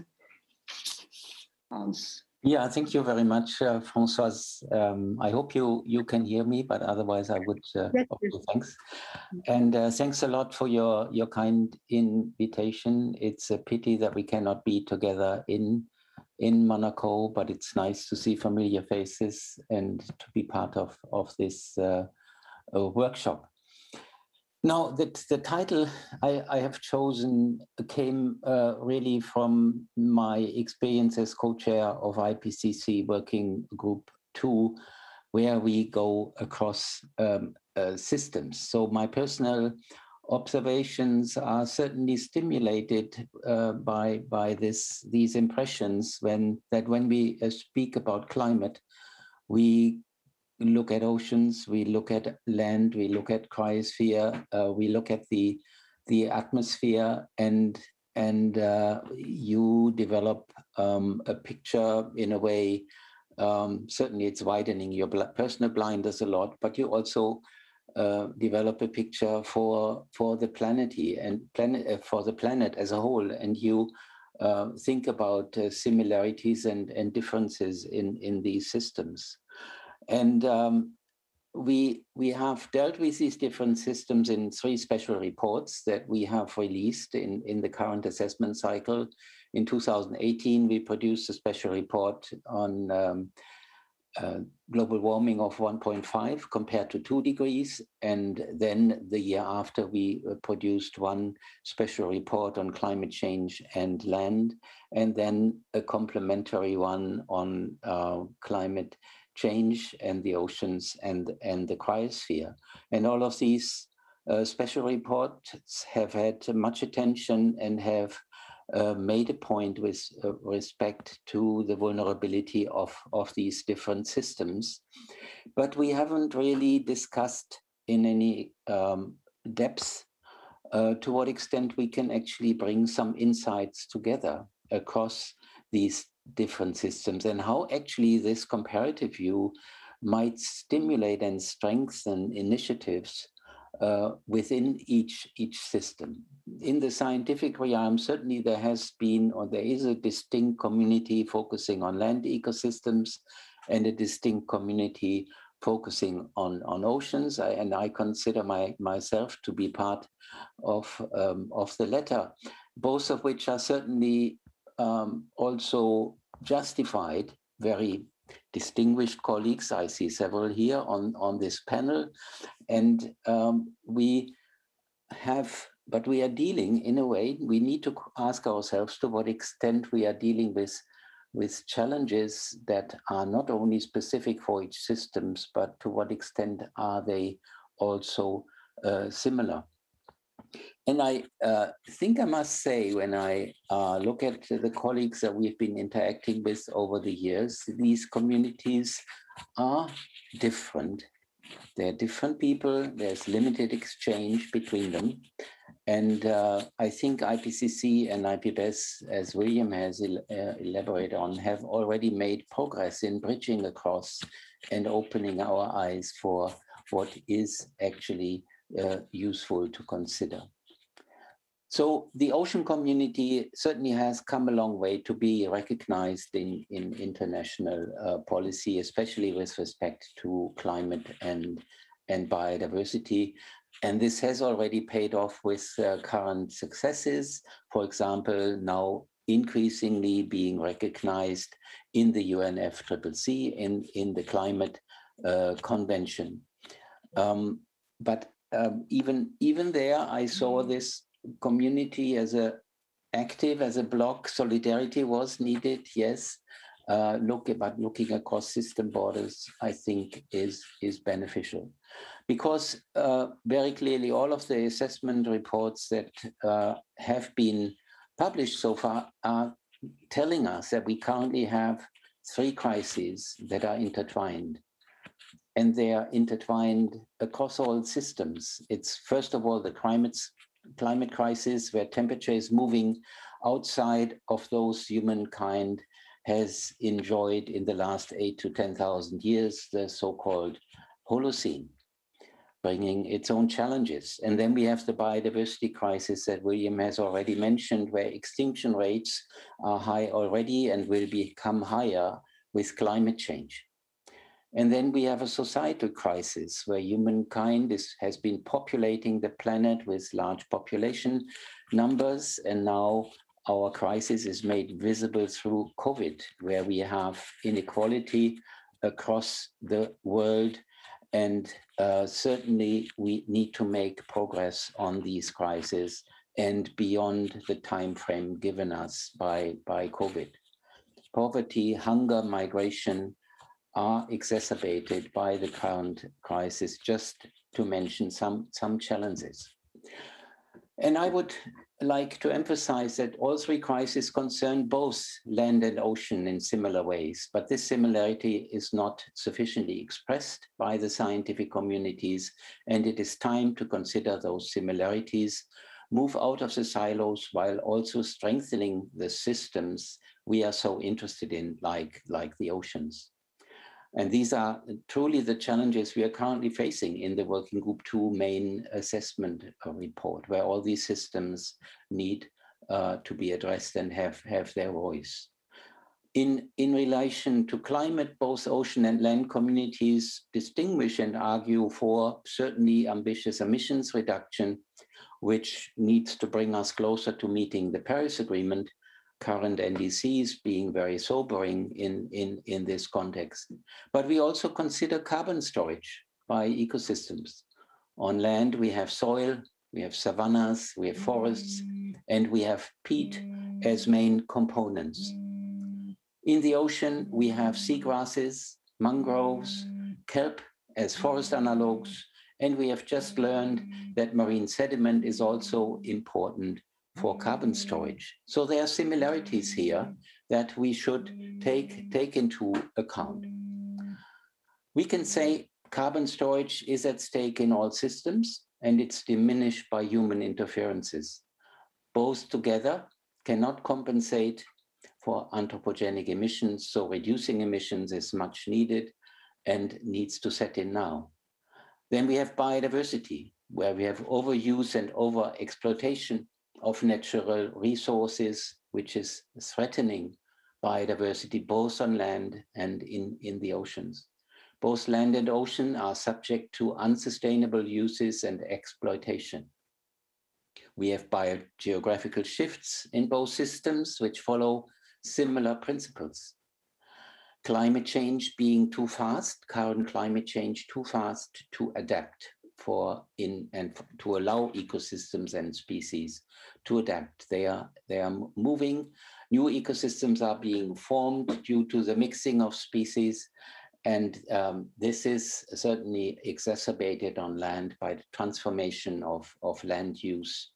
Hans. Yeah, thank you very much, Françoise. I hope you can hear me, but otherwise I would offer thanks. And thanks a lot for your kind invitation. It's a pity that we cannot be together in Monaco, but it's nice to see familiar faces and to be part of this workshop. Now, the title I have chosen came really from my experience as co-chair of IPCC Working Group 2, where we go across systems. So my personal observations are certainly stimulated by these impressions when we speak about climate, we look at oceans, we look at land, we look at cryosphere, we look at the atmosphere, and and you develop a picture in a way. Certainly, it's widening your personal blinders a lot, but you also develop a picture for the for the planet as a whole, and you think about similarities and differences in these systems. And we have dealt with these different systems in 3 special reports that we have released in the current assessment cycle. In 2018, we produced a special report on global warming of 1.5 compared to 2 degrees. And then the year after, we produced one special report on climate change and land, and then a complementary one on climate change and the oceans and the cryosphere. And all of these special reports have had much attention and have made a point with respect to the vulnerability of these different systems. But we haven't really discussed in any depth to what extent we can actually bring some insights together across these different systems, and how actually this comparative view might stimulate and strengthen initiatives within each system. In the scientific realm, certainly there has been, or there is, a distinct community focusing on land ecosystems and a distinct community focusing on oceans. And I consider myself to be part of the latter, both of which are certainly also justified. Very distinguished colleagues, I see several here on this panel, and we are dealing, in a way, we need to ask ourselves to what extent we are dealing with challenges that are not only specific for each systems, but to what extent are they also similar. And I think I must say, when I look at the colleagues that we've been interacting with over the years, these communities are different. They're different people. There's limited exchange between them. And I think IPCC and IPBES, as William has elaborated on, have already made progress in bridging across and opening our eyes for what is actually useful to consider. So the ocean community certainly has come a long way to be recognized in international policy, especially with respect to climate and biodiversity. And this has already paid off with current successes. For example, now increasingly being recognized in the UNFCCC in the climate convention. But even there, I saw this community as active as a bloc. Solidarity was needed, yes. But looking across system borders, I think is beneficial, because very clearly all of the assessment reports that have been published so far are telling us that we currently have 3 crises that are intertwined. And they are intertwined across all systems. It's first of all the climate crisis, where temperature is moving outside of those humankind has enjoyed in the last 8,000 to 10,000 years, the so-called Holocene, bringing its own challenges. And then we have the biodiversity crisis that William has already mentioned, where extinction rates are high already and will become higher with climate change. And then we have a societal crisis where humankind has been populating the planet with large population numbers. And now our crisis is made visible through COVID, where we have inequality across the world. And certainly we need to make progress on these crises and beyond the time frame given us by COVID. Poverty, hunger, migration are exacerbated by the current crisis, just to mention some challenges. And I would like to emphasize that all 3 crises concern both land and ocean in similar ways, but this similarity is not sufficiently expressed by the scientific communities, and it is time to consider those similarities move out of the silos while also strengthening the systems we are so interested in, like the oceans. And these are truly the challenges we are currently facing in the Working Group 2 main assessment report, where all these systems need to be addressed and have their voice. In relation to climate, both ocean and land communities distinguish and argue for certainly ambitious emissions reduction, which needs to bring us closer to meeting the Paris Agreement, current NDCs being very sobering in this context. But we also consider carbon storage by ecosystems. On land, we have soil, we have savannas, we have forests, and we have peat as main components. In the ocean, we have seagrasses, mangroves, kelp as forest analogues, and we have just learned that marine sediment is also important for carbon storage. So there are similarities here that we should take into account. We can say carbon storage is at stake in all systems, and it's diminished by human interferences. Both together cannot compensate for anthropogenic emissions, so reducing emissions is much needed and needs to set in now. Then we have biodiversity, where we have overuse and overexploitation of natural resources, which is threatening biodiversity both on land and in the oceans. Both land and ocean are subject to unsustainable uses and exploitation. We have biogeographical shifts in both systems, which follow similar principles. Climate change being too fast, current climate change too fast to adapt to allow ecosystems and species to adapt. They are moving. New ecosystems are being formed due to the mixing of species. And this is certainly exacerbated on land by the transformation of land use.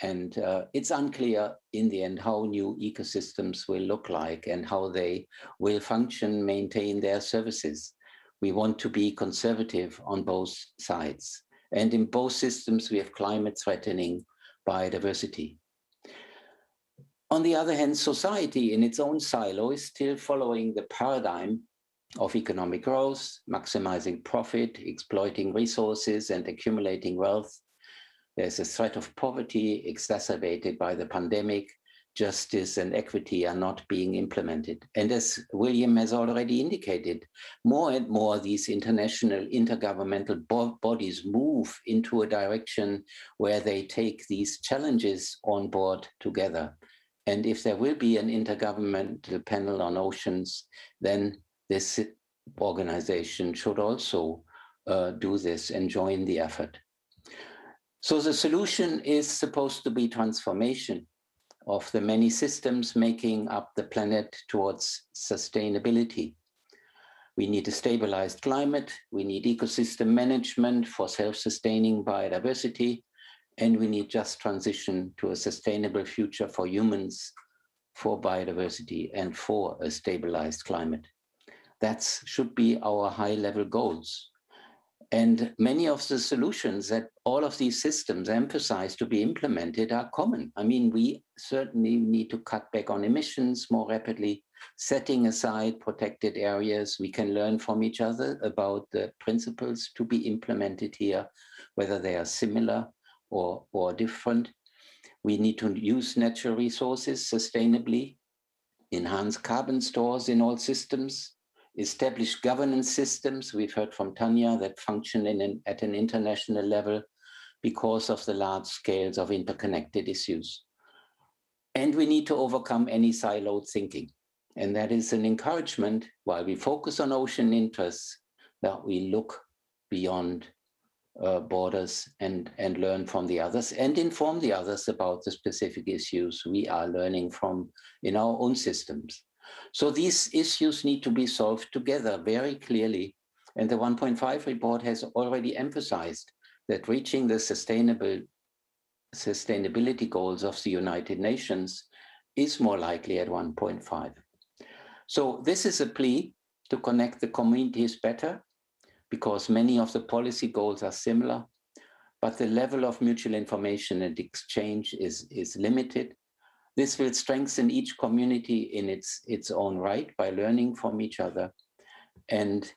And it's unclear in the end how new ecosystems will look like and how they will function, maintain their services. We want to be conservative on both sides. And in both systems, we have climate-threatening biodiversity. On the other hand, society in its own silo is still following the paradigm of economic growth, maximizing profit, exploiting resources, and accumulating wealth. There's a threat of poverty exacerbated by the pandemic. Justice and equity are not being implemented. And as William has already indicated, more and more these international intergovernmental bodies move into a direction where they take these challenges on board together. And if there will be an intergovernmental panel on oceans, then this organization should also do this and join the effort. So the solution is supposed to be transformation of the many systems making up the planet towards sustainability. We need a stabilized climate, we need ecosystem management for self-sustaining biodiversity, and we need just transition to a sustainable future for humans, for biodiversity, and for a stabilized climate. That should be our high-level goals. And many of the solutions that all of these systems emphasize to be implemented are common. I mean, we certainly need to cut back on emissions more rapidly, setting aside protected areas. We can learn from each other about the principles to be implemented here, whether they are similar or different. We need to use natural resources sustainably, enhance carbon stores in all systems, establish governance systems, we've heard from Tanya, that function at an international level because of the large scales of interconnected issues. And we need to overcome any siloed thinking. And that is an encouragement, while we focus on ocean interests, that we look beyond borders and learn from the others and inform the others about the specific issues we are learning from in our own systems. So these issues need to be solved together very clearly. And the 1.5 report has already emphasized that reaching the sustainability goals of the United Nations is more likely at 1.5. So this is a plea to connect the communities better, because many of the policy goals are similar, but the level of mutual information and exchange is limited. This will strengthen each community in its own right by learning from each other. And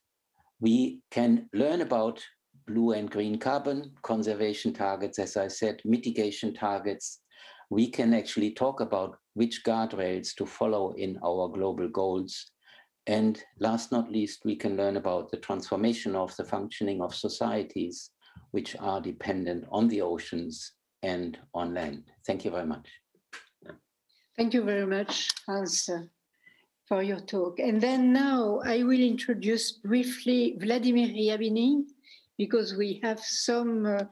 we can learn about blue and green carbon conservation targets, as I said, mitigation targets. We can actually talk about which guardrails to follow in our global goals. And last not least, we can learn about the transformation of the functioning of societies which are dependent on the oceans and on land. Thank you very much. Thank you very much, Hans, for your talk. And then now I will introduce briefly Vladimir Ryabinin, because we have some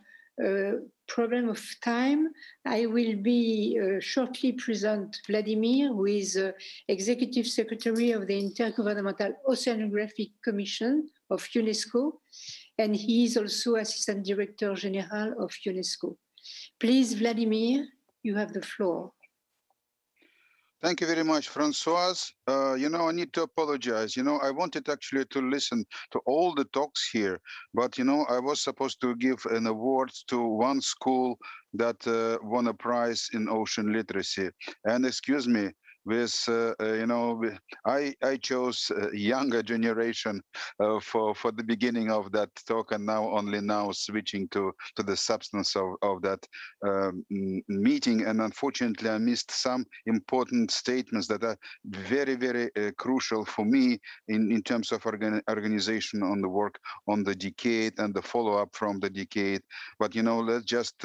problem of time. I will be shortly present Vladimir, who is Executive Secretary of the Intergovernmental Oceanographic Commission of UNESCO, and he is also Assistant Director General of UNESCO. Please, Vladimir, you have the floor. Thank you very much, Françoise. I need to apologize. I wanted actually to listen to all the talks here, but, I was supposed to give an award to one school that won a prize in ocean literacy. And excuse me, with I chose younger generation for the beginning of that talk, and only now switching to the substance of that meeting. And unfortunately, I missed some important statements that are very, very crucial for me in terms of organization on the work on the decade and the follow-up from the decade. But let's just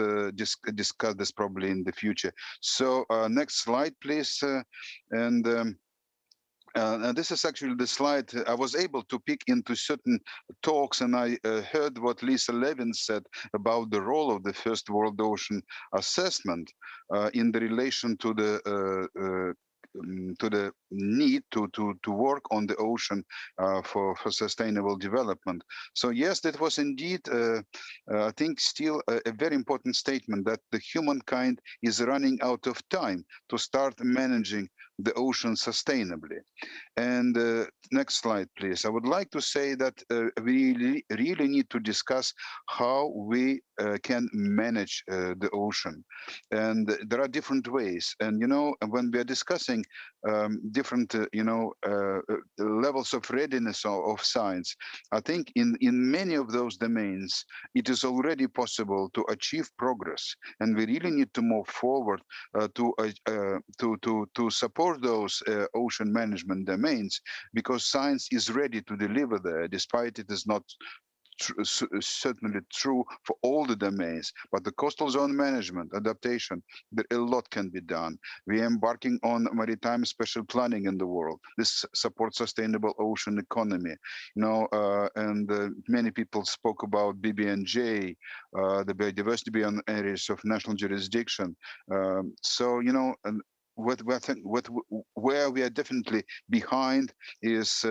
discuss this probably in the future. So next slide, please. And this is actually the slide I was able to pick into certain talks, and I heard what Lisa Levin said about the role of the First World Ocean Assessment in the relation to the need to work on the ocean for sustainable development. So yes, that was indeed, I think, still a very important statement that the humankind is running out of time to start managing the ocean sustainably. And next slide, please. I would like to say that we really need to discuss how we can manage the ocean. And there are different ways. And, when we are discussing different, levels of readiness of science, I think in many of those domains, it is already possible to achieve progress. And we really need to move forward to support those ocean management domains, because science is ready to deliver there, despite it is not certainly true for all the domains. But the coastal zone management, adaptation, a lot can be done. We are embarking on maritime special planning in the world. This supports sustainable ocean economy. And many people spoke about BBNJ, the biodiversity beyond areas of national jurisdiction. And where we are definitely behind is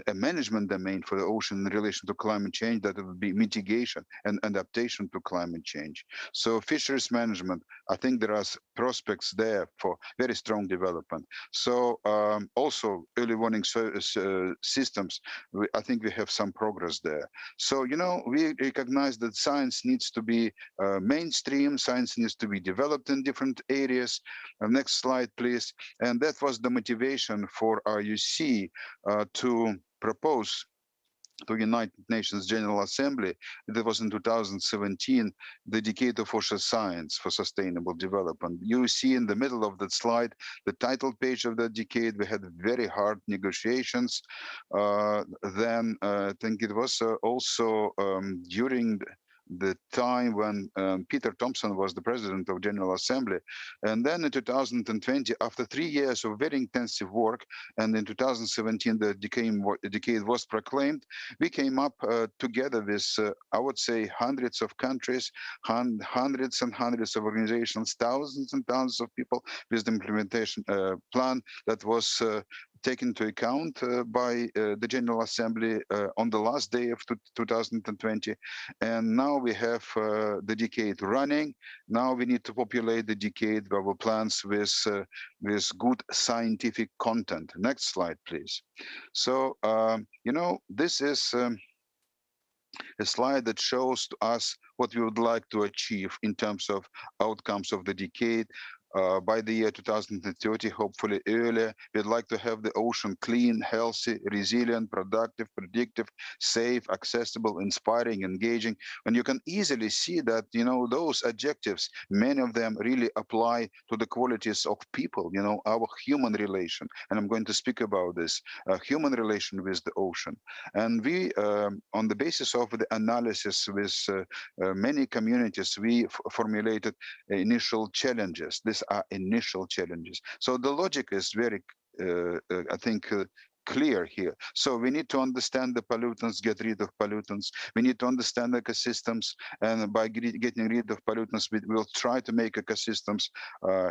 a management domain for the ocean in relation to climate change, that would be mitigation and adaptation to climate change. So fisheries management, I think there are prospects there for very strong development. So also early warning systems, I think we have some progress there. So, we recognize that science needs to be mainstream, science needs to be developed in different areas. Next slide, please. And that was the motivation for RUC to propose to United Nations General Assembly, that was in 2017, the Decade of Ocean Science for Sustainable Development. You see in the middle of that slide, the title page of that decade. We had very hard negotiations. Then I think it was also during the time when Peter Thompson was the president of General Assembly. And then in 2020, after 3 years of very intensive work, and in 2017, the decade was proclaimed, we came up together with, I would say, hundreds of countries, hundreds and hundreds of organizations, thousands and thousands of people, with the implementation plan that was taken into account by the General Assembly on the last day of 2020. And now we have the decade running. Now we need to populate the decade with our plans with good scientific content. Next slide, please. So, this is a slide that shows to us what we would like to achieve in terms of outcomes of the decade. By the year 2030, hopefully earlier, we'd like to have the ocean clean, healthy, resilient, productive, predictive, safe, accessible, inspiring, engaging. And you can easily see that, those adjectives, many of them really apply to the qualities of people, our human relation. And I'm going to speak about this, human relation with the ocean. And we, on the basis of the analysis with many communities, we formulated initial challenges. These are initial challenges. So the logic is very, I think, clear here. So we need to understand the pollutants, get rid of pollutants. We need to understand ecosystems, and by getting rid of pollutants, we will try to make ecosystems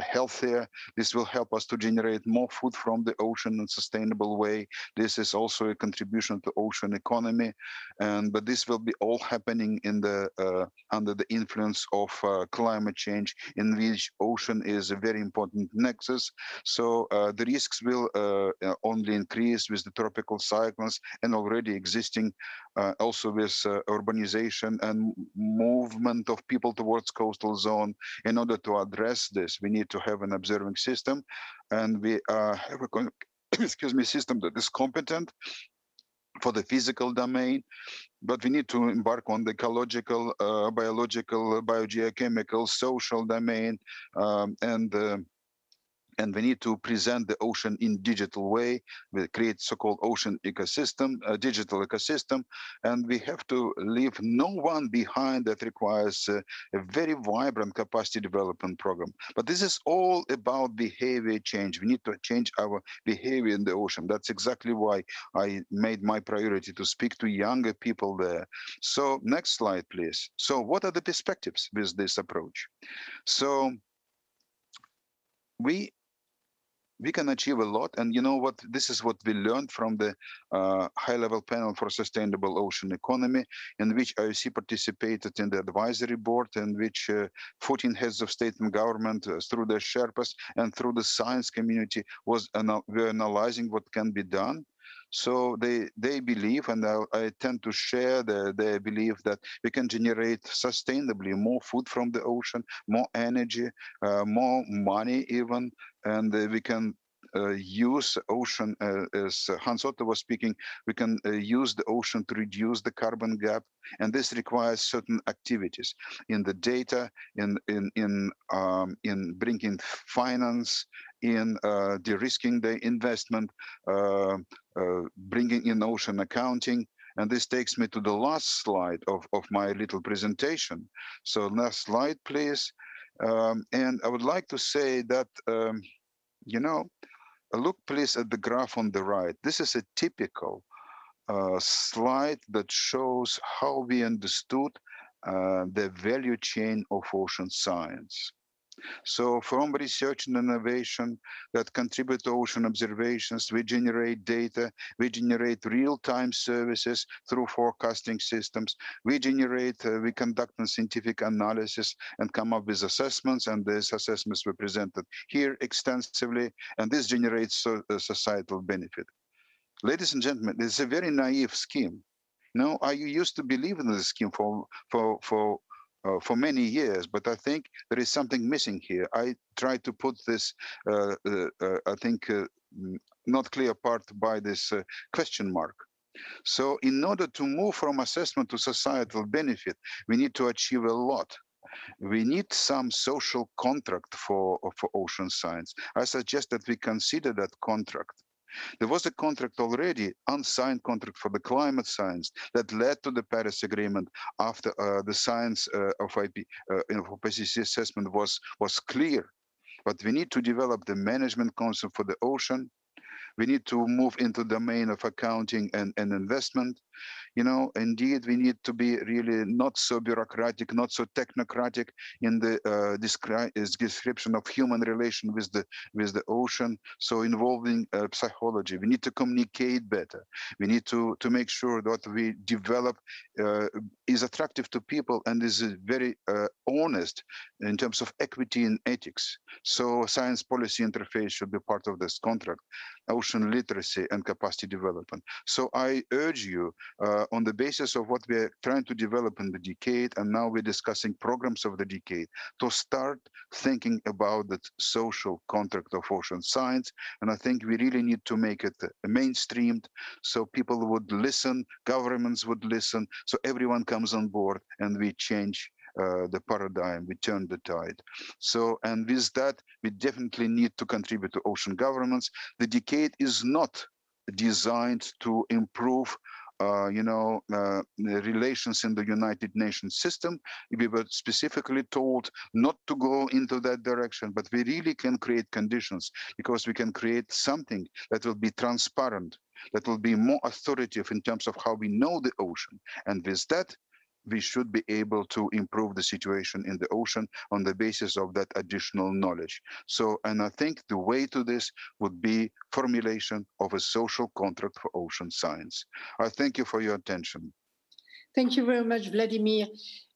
healthier. This will help us to generate more food from the ocean in a sustainable way. This is also a contribution to ocean economy, but this will be all happening in the under the influence of climate change, in which ocean is a very important nexus. So the risks will only increase with the tropical cyclones and already existing, also with urbanization and movement of people towards coastal zone. In order to address this, we need to have an observing system, and we have a system that is competent for the physical domain, but we need to embark on the ecological, biological, biogeochemical, social domain, and we need to present the ocean in digital way. We create so-called ocean ecosystem, a digital ecosystem, and we have to leave no one behind. That requires a very vibrant capacity development program. But this is all about behavior change. We need to change our behavior in the ocean. That's exactly why I made my priority to speak to younger people there. So next slide, please. So what are the perspectives with this approach? So we can achieve a lot. And you know what? This is what we learned from the high-level panel for sustainable ocean economy, in which IOC participated in the advisory board, in which 14 heads of state and government, through their Sherpas and through the science community, were analyzing what can be done. So they believe, and I tend to share their belief, that we can generate sustainably more food from the ocean, more energy, more money even, and we can use ocean, as Hans Otto was speaking, we can use the ocean to reduce the carbon gap, and this requires certain activities in the data, in bringing finance, in de-risking the investment, bringing in ocean accounting. And this takes me to the last slide of my little presentation. So last slide, please. And I would like to say that, look please at the graph on the right. This is a typical slide that shows how we understood the value chain of ocean science. So from research and innovation that contribute to ocean observations, we generate data, we generate real-time services through forecasting systems, we conduct a scientific analysis and come up with assessments, and these assessments were presented here extensively, and this generates a societal benefit. Ladies and gentlemen, this is a very naive scheme. No, I used to believe in this scheme for many years, but I think there is something missing here. I tried to put this, I think, not clear part by this question mark. So in order to move from assessment to societal benefit, we need to achieve a lot. We need some social contract for ocean science. I suggest that we consider that contract. There was a contract already, unsigned contract for the climate science, that led to the Paris Agreement after the science of IPCC assessment was clear. But we need to develop the management concept for the ocean. We need to move into the domain of accounting and investment. Indeed, we need to be really not so bureaucratic, not so technocratic in the description of human relation with the ocean. So involving psychology, we need to communicate better. We need to make sure that we develop is attractive to people and is very honest in terms of equity and ethics. So science policy interface should be part of this contract. Ocean literacy and capacity development. So I urge you on the basis of what we're trying to develop in the decade, and now we're discussing programs of the decade, to start thinking about the social contract of ocean science. And I think we really need to make it mainstreamed so people would listen, governments would listen, so everyone comes on board and we change the paradigm, we turn the tide. So, and with that, we definitely need to contribute to ocean governance. The decade is not designed to improve the relations in the United Nations system. We were specifically told not to go into that direction, but we really can create conditions, because we can create something that will be transparent, that will be more authoritative in terms of how we know the ocean. And with that, we should be able to improve the situation in the ocean on the basis of that additional knowledge. So, and I think the way to this would be formulation of a social contract for ocean science. I thank you for your attention. Thank you very much, Vladimir.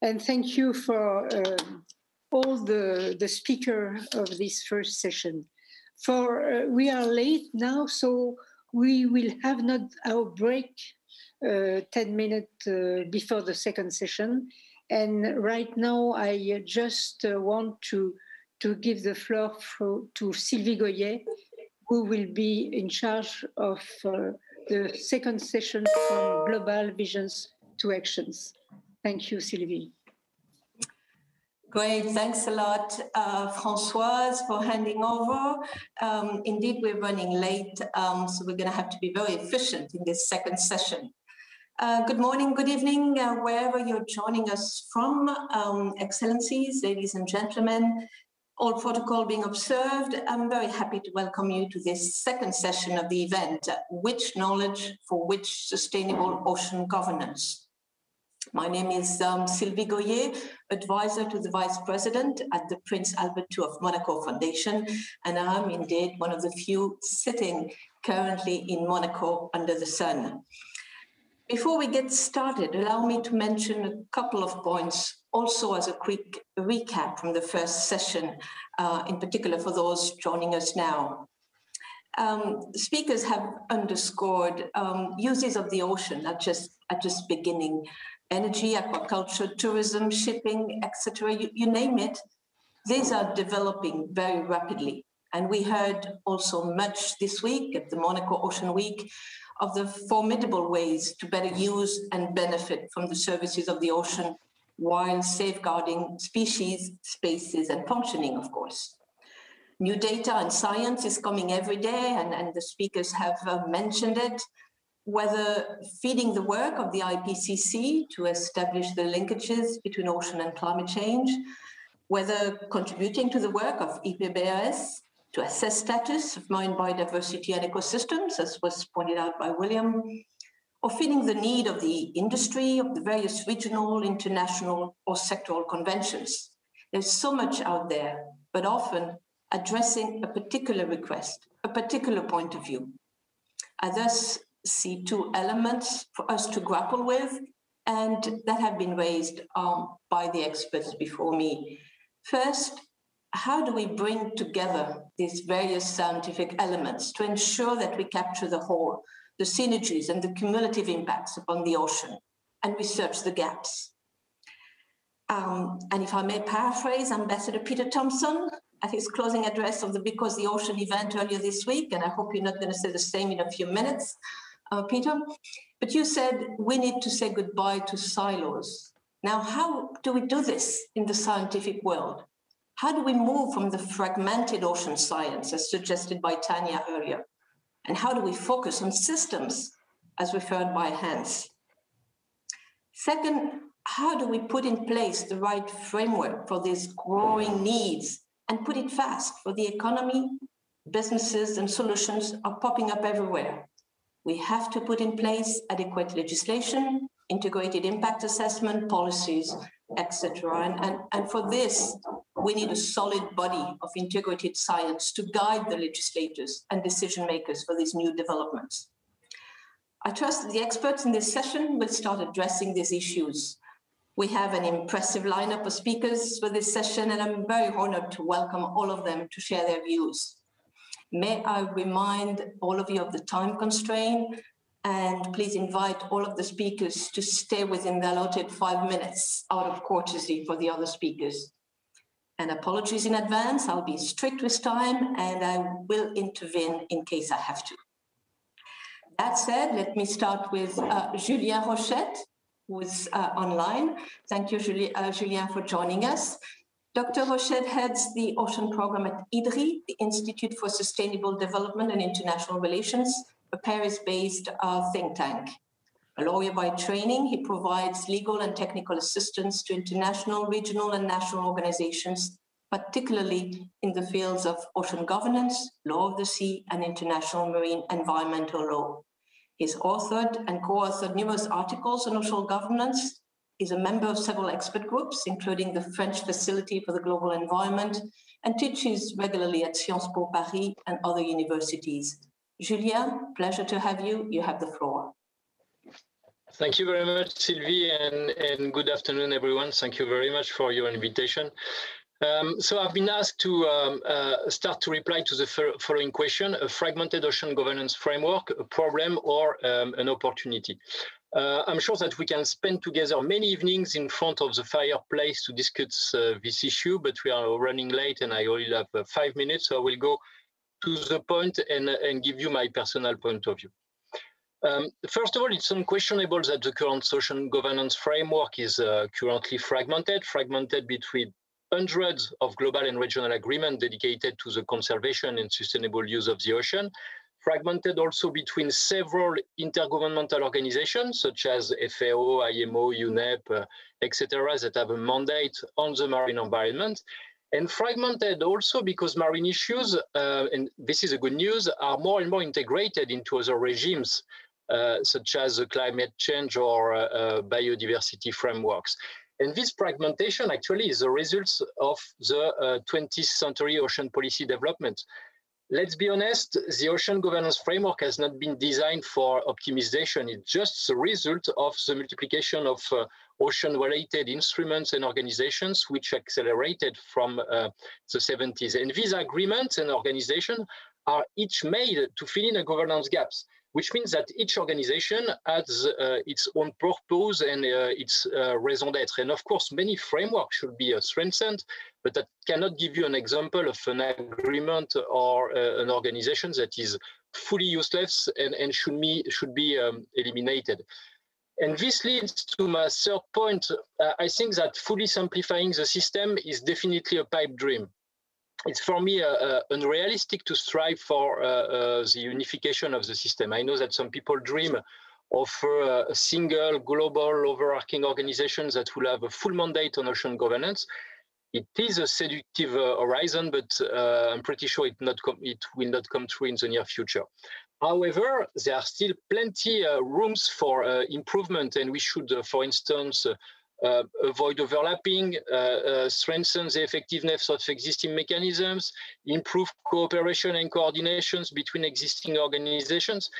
And thank you for all the speakers of this first session. We are late now, so we will have not our break 10 minutes before the second session. And right now, I just want to give the floor to Sylvie Goyer, who will be in charge of the second session from Global Visions to Actions. Thank you, Sylvie. Great, thanks a lot, Françoise, for handing over. Indeed, we're running late, so we're going to have to be very efficient in this second session. Good morning, good evening, wherever you're joining us from, Excellencies, ladies and gentlemen, all protocol being observed. I'm very happy to welcome you to this second session of the event, Which Knowledge for Which Sustainable Ocean Governance? My name is Sylvie Goyer, advisor to the Vice President at the Prince Albert II of Monaco Foundation, and I'm indeed one of the few sitting currently in Monaco under the sun. Before we get started, allow me to mention a couple of points, also as a quick recap from the first session, in particular for those joining us now. Speakers have underscored uses of the ocean, not just beginning, energy, aquaculture, tourism, shipping, etc. You name it, these are developing very rapidly. And we heard also much this week at the Monaco Ocean Week of the formidable ways to better use and benefit from the services of the ocean while safeguarding species, spaces, and functioning, of course. New data and science is coming every day, and the speakers have mentioned it, whether feeding the work of the IPCC to establish the linkages between ocean and climate change, whether contributing to the work of IPBES to assess status of marine biodiversity and ecosystems, as was pointed out by William, or feeding the need of the industry, of the various regional, international, or sectoral conventions. There's so much out there, but often addressing a particular request, a particular point of view. I thus see two elements for us to grapple with, and that have been raised by the experts before me. First, how do we bring together these various scientific elements to ensure that we capture the whole, the synergies and the cumulative impacts upon the ocean, and research the gaps? And if I may paraphrase Ambassador Peter Thompson at his closing address of the Because the Ocean event earlier this week, and I hope you're not going to say the same in a few minutes, Peter, but you said we need to say goodbye to silos. Now, how do we do this in the scientific world? How do we move from the fragmented ocean science, as suggested by Tanya earlier? And how do we focus on systems, as referred by Hans? Second, how do we put in place the right framework for these growing needs and put it fast? For the economy, businesses and solutions are popping up everywhere. We have to put in place adequate legislation, integrated impact assessment, policies, etc. And for this, we need a solid body of integrated science to guide the legislators and decision makers for these new developments. I trust that the experts in this session will start addressing these issues. We have an impressive lineup of speakers for this session, and I'm very honored to welcome all of them to share their views. May I remind all of you of the time constraint And please invite all of the speakers to stay within the allotted 5 minutes out of courtesy for the other speakers. And apologies in advance, I'll be strict with time and I will intervene in case I have to. That said, let me start with Julien Rochette, who is online. Thank you, Julien, for joining us. Dr. Rochette heads the Ocean Program at IDRI, the Institute for Sustainable Development and International Relations, a Paris-based think tank. A lawyer by training, he provides legal and technical assistance to international, regional, and national organizations, particularly in the fields of ocean governance, law of the sea, and international marine environmental law. He's authored and co-authored numerous articles on ocean governance. He's a member of several expert groups, including the French Facility for the Global Environment, and teaches regularly at Sciences Po Paris and other universities. Julien, pleasure to have you. You have the floor. Thank you very much, Sylvie, and good afternoon, everyone. Thank you very much for your invitation. So I've been asked to start to reply to the following question: a fragmented ocean governance framework, a problem or an opportunity? I'm sure that we can spend together many evenings in front of the fireplace to discuss this issue, but we are running late and I only have 5 minutes, so I will go to the point and give you my personal point of view. First of all, it's unquestionable that the current ocean governance framework is currently fragmented between hundreds of global and regional agreements dedicated to the conservation and sustainable use of the ocean, fragmented also between several intergovernmental organizations such as FAO, IMO, UNEP, etc., that have a mandate on the marine environment, and fragmented also because marine issues, and this is a good news, are more and more integrated into other regimes, such as climate change or biodiversity frameworks. And this fragmentation actually is a result of the 20th century ocean policy development. Let's be honest, the ocean governance framework has not been designed for optimization. It's just the result of the multiplication of ocean-related instruments and organizations which accelerated from the 70s. And these agreements and organizations are each made to fill in a governance gaps, which means that each organization has its own purpose and its raison d'être. And of course, many frameworks should be strengthened, but that cannot give you an example of an agreement or an organization that is fully useless and should be eliminated. And this leads to my third point. I think that fully simplifying the system is definitely a pipe dream. It's for me unrealistic to strive for the unification of the system. I know that some people dream of a single global overarching organization that will have a full mandate on ocean governance. It is a seductive horizon, but I'm pretty sure it will not come true in the near future. However, there are still plenty rooms for improvement, and we should, for instance, avoid overlapping, strengthen the effectiveness of existing mechanisms, improve cooperation and coordinations between existing organizations,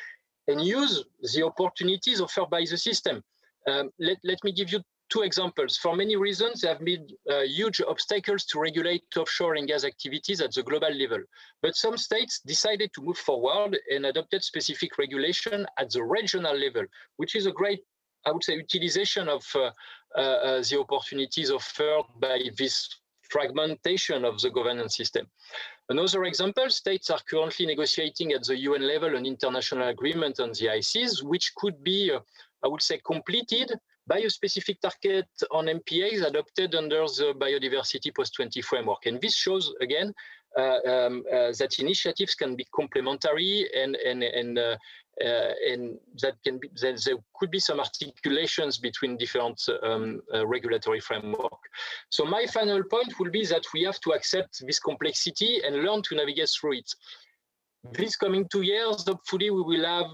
and use the opportunities offered by the system. Let me give you two examples. For many reasons, there have been huge obstacles to regulate offshore and gas activities at the global level. But some states decided to move forward and adopted specific regulation at the regional level, which is a great, I would say, utilization of the opportunities offered by this fragmentation of the governance system. Another example, states are currently negotiating at the UN level an international agreement on the ICs, which could be, I would say, completed by a specific target on MPAs adopted under the Biodiversity Post-20 framework. And this shows, again, that initiatives can be complementary and that there could be some articulations between different regulatory framework. So my final point will be that we have to accept this complexity and learn to navigate through it. These coming 2 years, hopefully we will have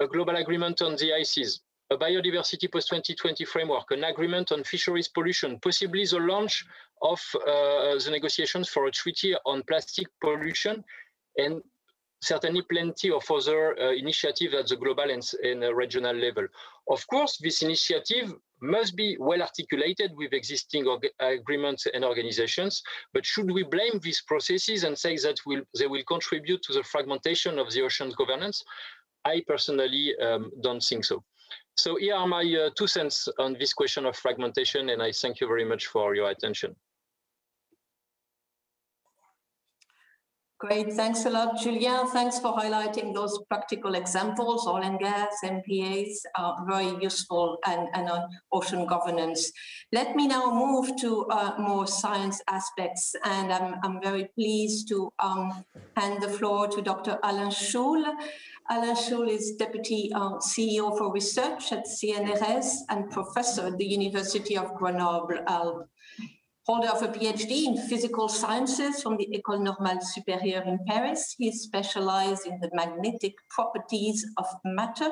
a global agreement on the ICs, a biodiversity post-2020 framework, an agreement on fisheries pollution, possibly the launch of the negotiations for a treaty on plastic pollution, and certainly plenty of other initiatives at the global and regional level. Of course, this initiative must be well articulated with existing agreements and organizations, but should we blame these processes and say that they will contribute to the fragmentation of the ocean's governance? I personally don't think so. So here are my 2 cents on this question of fragmentation, and I thank you very much for your attention. Great, thanks a lot, Julien. Thanks for highlighting those practical examples. Oil and gas, MPAs are very useful and on ocean governance. Let me now move to more science aspects, and I'm very pleased to hand the floor to Dr. Alain Schul. Alain Schul is Deputy CEO for Research at CNRS and Professor at the University of Grenoble. Holder of a PhD in physical sciences from the École Normale Supérieure in Paris. He specialized in the magnetic properties of matter.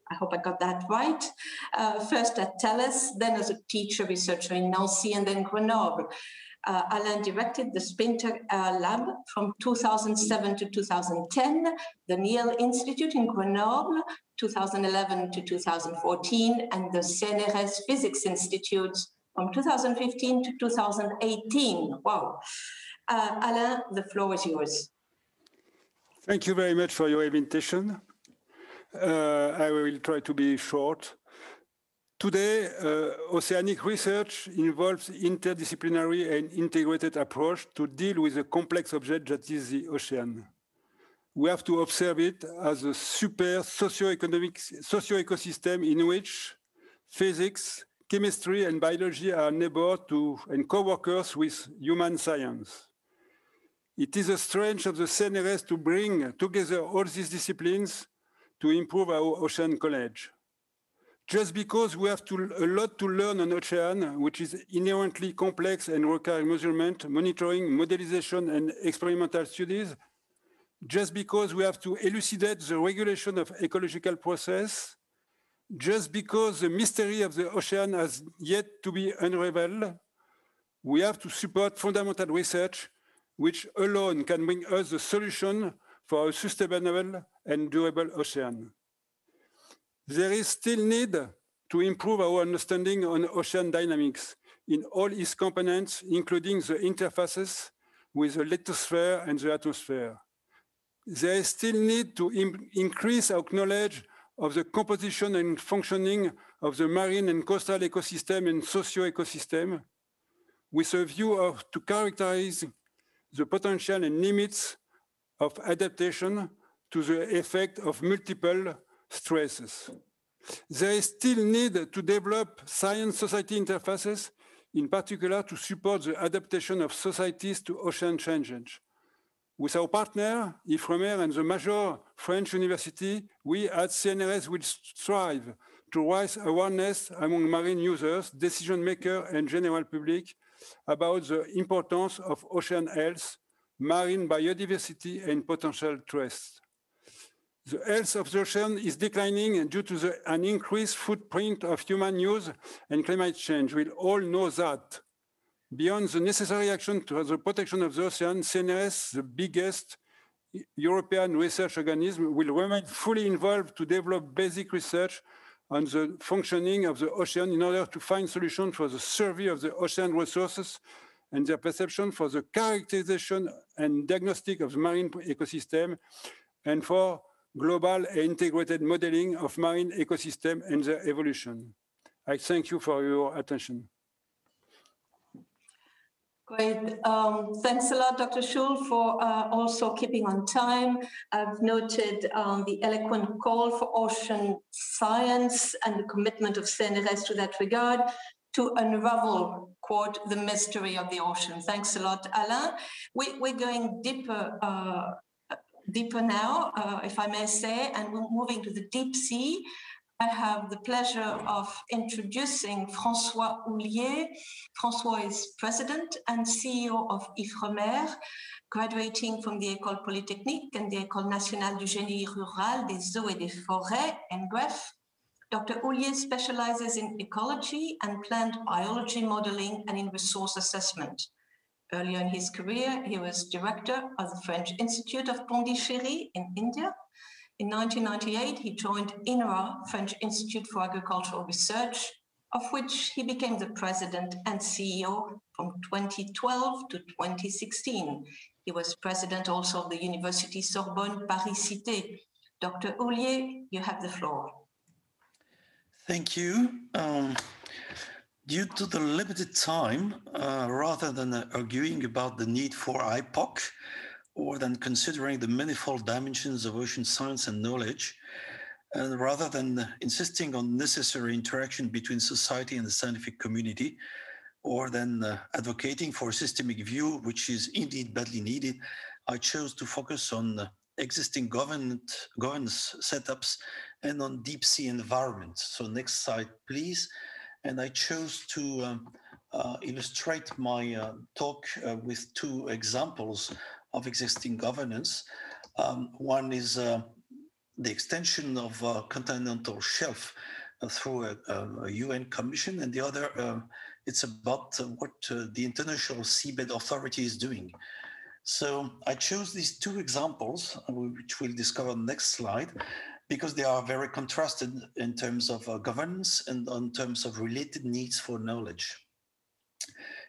I hope I got that right. First at Thales, then as a teacher researcher in Nancy and then Grenoble. Alain directed the Spinter Lab from 2007 to 2010, the Niel Institute in Grenoble, 2011 to 2014, and the CNRS Physics Institute from 2015 to 2018. Wow. Alain, the floor is yours. Thank you very much for your invitation. I will try to be short. Today, oceanic research involves interdisciplinary and integrated approach to deal with a complex object that is the ocean. We have to observe it as a super socio-ecosystem in which physics, chemistry and biology are neighbors to and co-workers with human science. It is a strength of the CNRS to bring together all these disciplines to improve our ocean knowledge. Just because we have a lot to learn on ocean, which is inherently complex and requires measurement, monitoring, modelization, and experimental studies, just because we have to elucidate the regulation of ecological process, just because the mystery of the ocean has yet to be unraveled, we have to support fundamental research, which alone can bring us the solution for a sustainable and durable ocean. There is still need to improve our understanding on ocean dynamics in all its components, including the interfaces with the lithosphere and the atmosphere. There is still need to increase our knowledge of the composition and functioning of the marine and coastal ecosystem and socio-ecosystem, with a view to characterize the potential and limits of adaptation to the effect of multiple stresses. There is still need to develop science-society interfaces, in particular to support the adaptation of societies to ocean changes. With our partner, Ifremer, and the major French university, we at CNRS will strive to raise awareness among marine users, decision makers, and general public about the importance of ocean health, marine biodiversity, and potential threats. The health of the ocean is declining due to an increased footprint of human use and climate change. We all know that. Beyond the necessary action to the protection of the ocean, CNRS, the biggest European research organism, will remain fully involved to develop basic research on the functioning of the ocean in order to find solutions for the survey of the ocean resources and their perception, for the characterization and diagnostic of the marine ecosystem, and for global and integrated modeling of marine ecosystem and their evolution. I thank you for your attention. Great. Thanks a lot, Dr. Schul, for also keeping on time. I've noted the eloquent call for ocean science and the commitment of CNRS to that regard to unravel, quote, the mystery of the ocean. Thanks a lot, Alain. We're going deeper now, if I may say, and we're moving to the deep sea. I have the pleasure of introducing François Houllier. François is president and CEO of Ifremer, graduating from the École Polytechnique and the École Nationale du Génie Rural des Eaux et des Forêts, ENGREF. Dr. Houllier specializes in ecology and plant biology modeling and in resource assessment. Earlier in his career, he was director of the French Institute of Pondichéry in India. In 1998, he joined INRA, French Institute for Agricultural Research, of which he became the president and CEO from 2012 to 2016. He was president also of the University Sorbonne Paris-Cité. Dr. Ollier, you have the floor. Thank you. Due to the limited time, rather than arguing about the need for IPOC, or than considering the manifold dimensions of ocean science and knowledge, and rather than insisting on necessary interaction between society and the scientific community, or than advocating for a systemic view, which is indeed badly needed, I chose to focus on existing governance setups and on deep sea environments. So next slide, please. And I chose to illustrate my talk with two examples of existing governance. One is the extension of a continental shelf through a UN commission, and the other, it's about what the International Seabed Authority is doing. So I chose these two examples, which we'll discover on the next slide, because they are very contrasted in terms of governance and in terms of related needs for knowledge.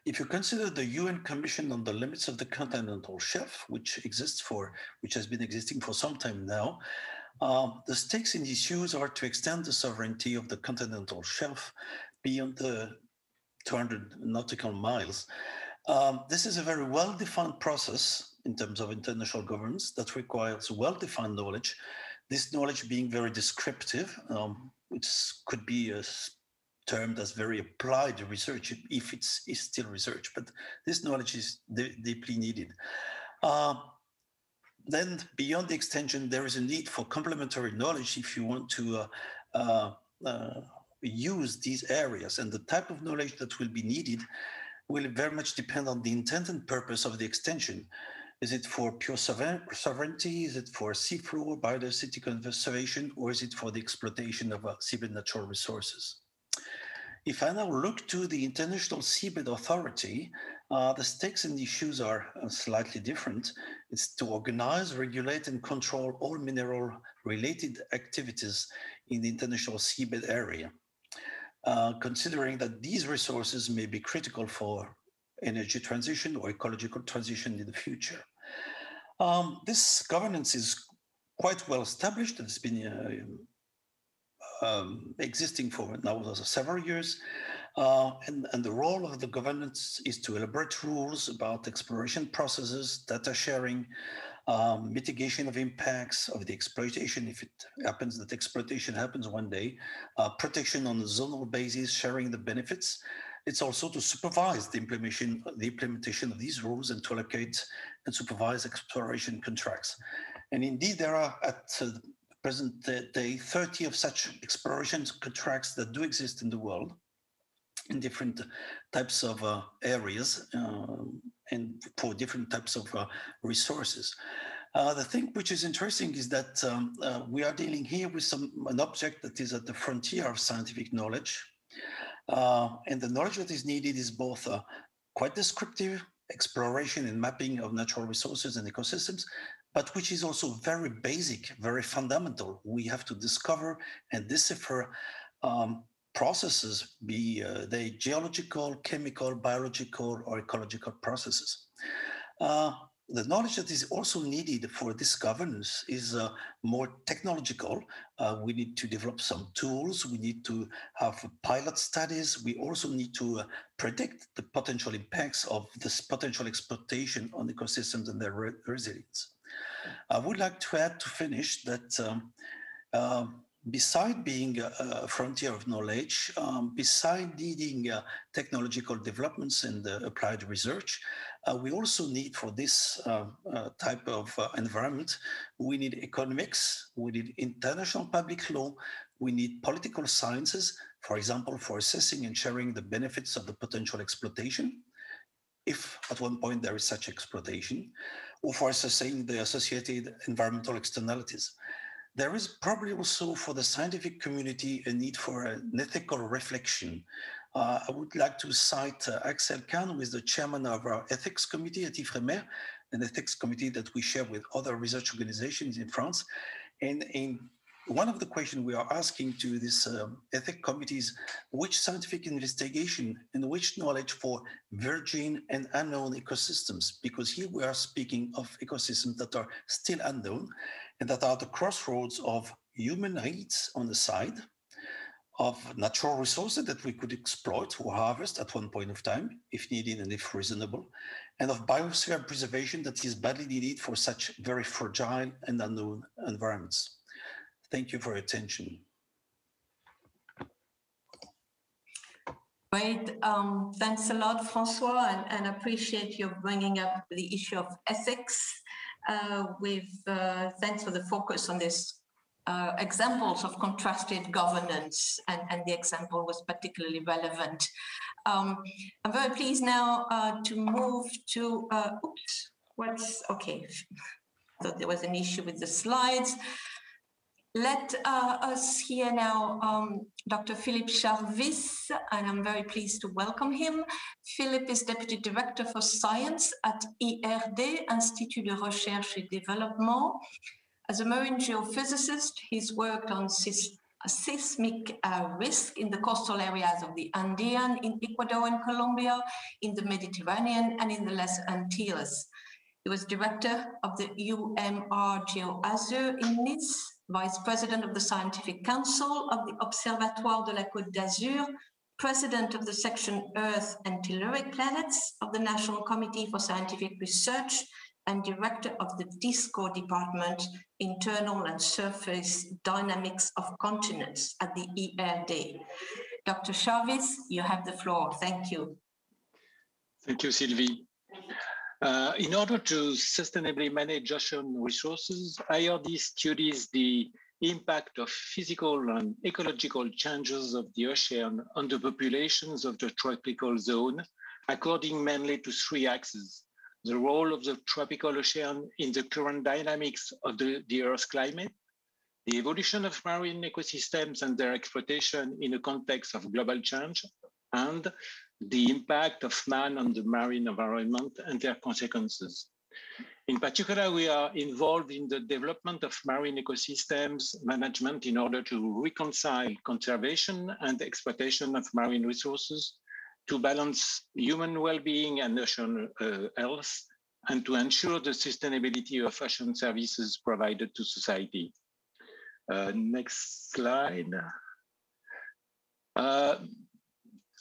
If you consider the UN Commission on the Limits of the Continental Shelf, which has been existing for some time now, the stakes in these issues are to extend the sovereignty of the continental shelf beyond the 200 nautical miles. This is a very well-defined process in terms of international governance that requires well-defined knowledge, this knowledge being very descriptive, which could be termed as very applied research if it's still research, but this knowledge is deeply needed. Then beyond the extension, there is a need for complementary knowledge if you want to use these areas, and the type of knowledge that will be needed will very much depend on the intent and purpose of the extension. Is it for pure sovereignty? Is it for seafloor biodiversity conservation? Or is it for the exploitation of seabed natural resources? If I now look to the International Seabed Authority, the stakes and issues are slightly different. It's to organize, regulate, and control all mineral-related activities in the international seabed area. Considering that these resources may be critical for energy transition or ecological transition in the future. This governance is quite well established. It's been existing for now several years. And the role of the governance is to elaborate rules about exploration processes, data sharing, mitigation of impacts of the exploitation, if it happens that exploitation happens one day, protection on a zonal basis, sharing the benefits. It's also to supervise the implementation of these rules and to allocate and supervise exploration contracts. And indeed, there are at the present day 30 of such exploration contracts that do exist in the world in different types of areas and for different types of resources. The thing which is interesting is that we are dealing here with an object that is at the frontier of scientific knowledge. And the knowledge that is needed is both quite descriptive, exploration and mapping of natural resources and ecosystems, but which is also very basic, very fundamental. We have to discover and decipher processes, be they geological, chemical, biological, or ecological processes. The knowledge that is also needed for this governance is more technological. We need to develop some tools. We need to have pilot studies. We also need to predict the potential impacts of this potential exploitation on ecosystems and their resilience. I would like to add to finish that beside being a frontier of knowledge, beside needing technological developments and applied research, we also need for this type of environment, we need economics, we need international public law, we need political sciences, for example, for assessing and sharing the benefits of the potential exploitation, if at one point there is such exploitation, or for assessing the associated environmental externalities. There is probably also for the scientific community a need for an ethical reflection. I would like to cite Axel Kahn, who is the chairman of our ethics committee at Ifremer, an ethics committee that we share with other research organizations in France. And in one of the questions we are asking to this ethics committee is which scientific investigation and which knowledge for virgin and unknown ecosystems, because here we are speaking of ecosystems that are still unknown. and that are the crossroads of human needs on the side, of natural resources that we could exploit or harvest at one point of time, if needed and if reasonable, and of biosphere preservation that is badly needed for such very fragile and unknown environments. Thank you for your attention. Great. Thanks a lot, Francois, and appreciate you bringing up the issue of ethics. Thanks for the focus on this examples of contrasted governance, and the example was particularly relevant. I'm very pleased now to move to, okay, thought there was an issue with the slides. Let us hear now Dr. Philippe Charvis, and I'm very pleased to welcome him. Philippe is Deputy Director for Science at IRD, Institut de Recherche et Développement. As a marine geophysicist, he's worked on seismic risk in the coastal areas of the Andean, in Ecuador and Colombia, in the Mediterranean, and in the Lesser Antilles. He was director of the UMR GeoAzur in Nice, Vice President of the Scientific Council of the Observatoire de la Côte d'Azur, President of the section Earth and Telluric Planets of the National Committee for Scientific Research, and Director of the DISCO Department, Internal and Surface Dynamics of Continents at the IRD. Dr. Charvis, you have the floor. Thank you. Thank you, Sylvie. In order to sustainably manage ocean resources, IRD studies the impact of physical and ecological changes of the ocean on the populations of the tropical zone, according mainly to three axes: the role of the tropical ocean in the current dynamics of the Earth's climate, the evolution of marine ecosystems and their exploitation in a context of global change, and the impact of man on the marine environment and their consequences. In particular, we are involved in the development of marine ecosystems management in order to reconcile conservation and exploitation of marine resources, to balance human well-being and ocean health, and to ensure the sustainability of ocean services provided to society. Next slide.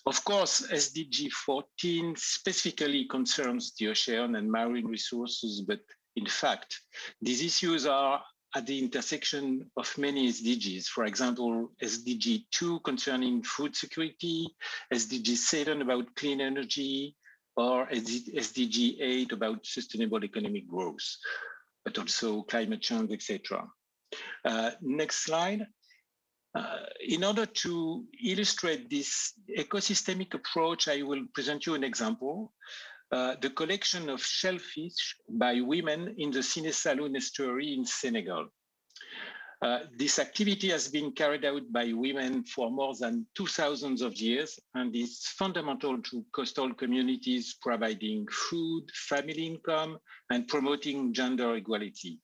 Of course, SDG 14 specifically concerns the ocean and marine resources, but in fact, these issues are at the intersection of many SDGs. For example, SDG 2 concerning food security, SDG 7 about clean energy, or SDG 8 about sustainable economic growth, but also climate change, etc. Next slide. In order to illustrate this ecosystemic approach, I will present you an example. The collection of shellfish by women in the Sine Saloum estuary in Senegal. This activity has been carried out by women for more than 2,000 years and is fundamental to coastal communities, providing food, family income, and promoting gender equality.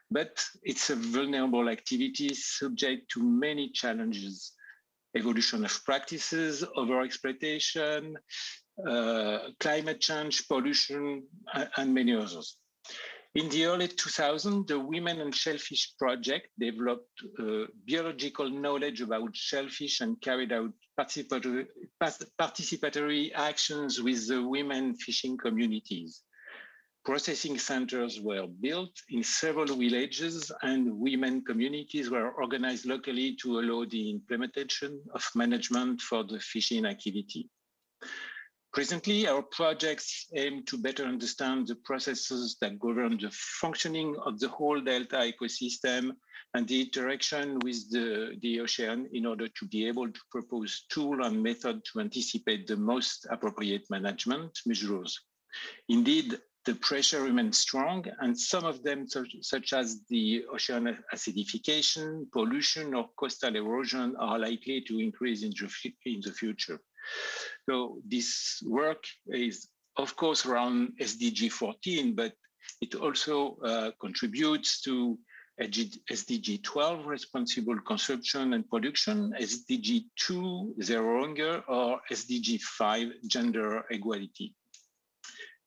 But it's a vulnerable activity subject to many challenges: evolution of practices, overexploitation, climate change, pollution, and many others. In the early 2000s, the Women and Shellfish Project developed biological knowledge about shellfish and carried out participatory actions with the women fishing communities. Processing centers were built in several villages, and women communities were organized locally to allow the implementation of management for the fishing activity. Presently, our projects aim to better understand the processes that govern the functioning of the whole delta ecosystem and the interaction with the ocean in order to be able to propose tools and methods to anticipate the most appropriate management measures. Indeed, the pressure remains strong, and some of them, such as the ocean acidification, pollution, or coastal erosion, are likely to increase in the future. So this work is, of course, around SDG 14, but it also contributes to SDG 12, responsible consumption and production, SDG 2, zero hunger, or SDG 5, gender equality.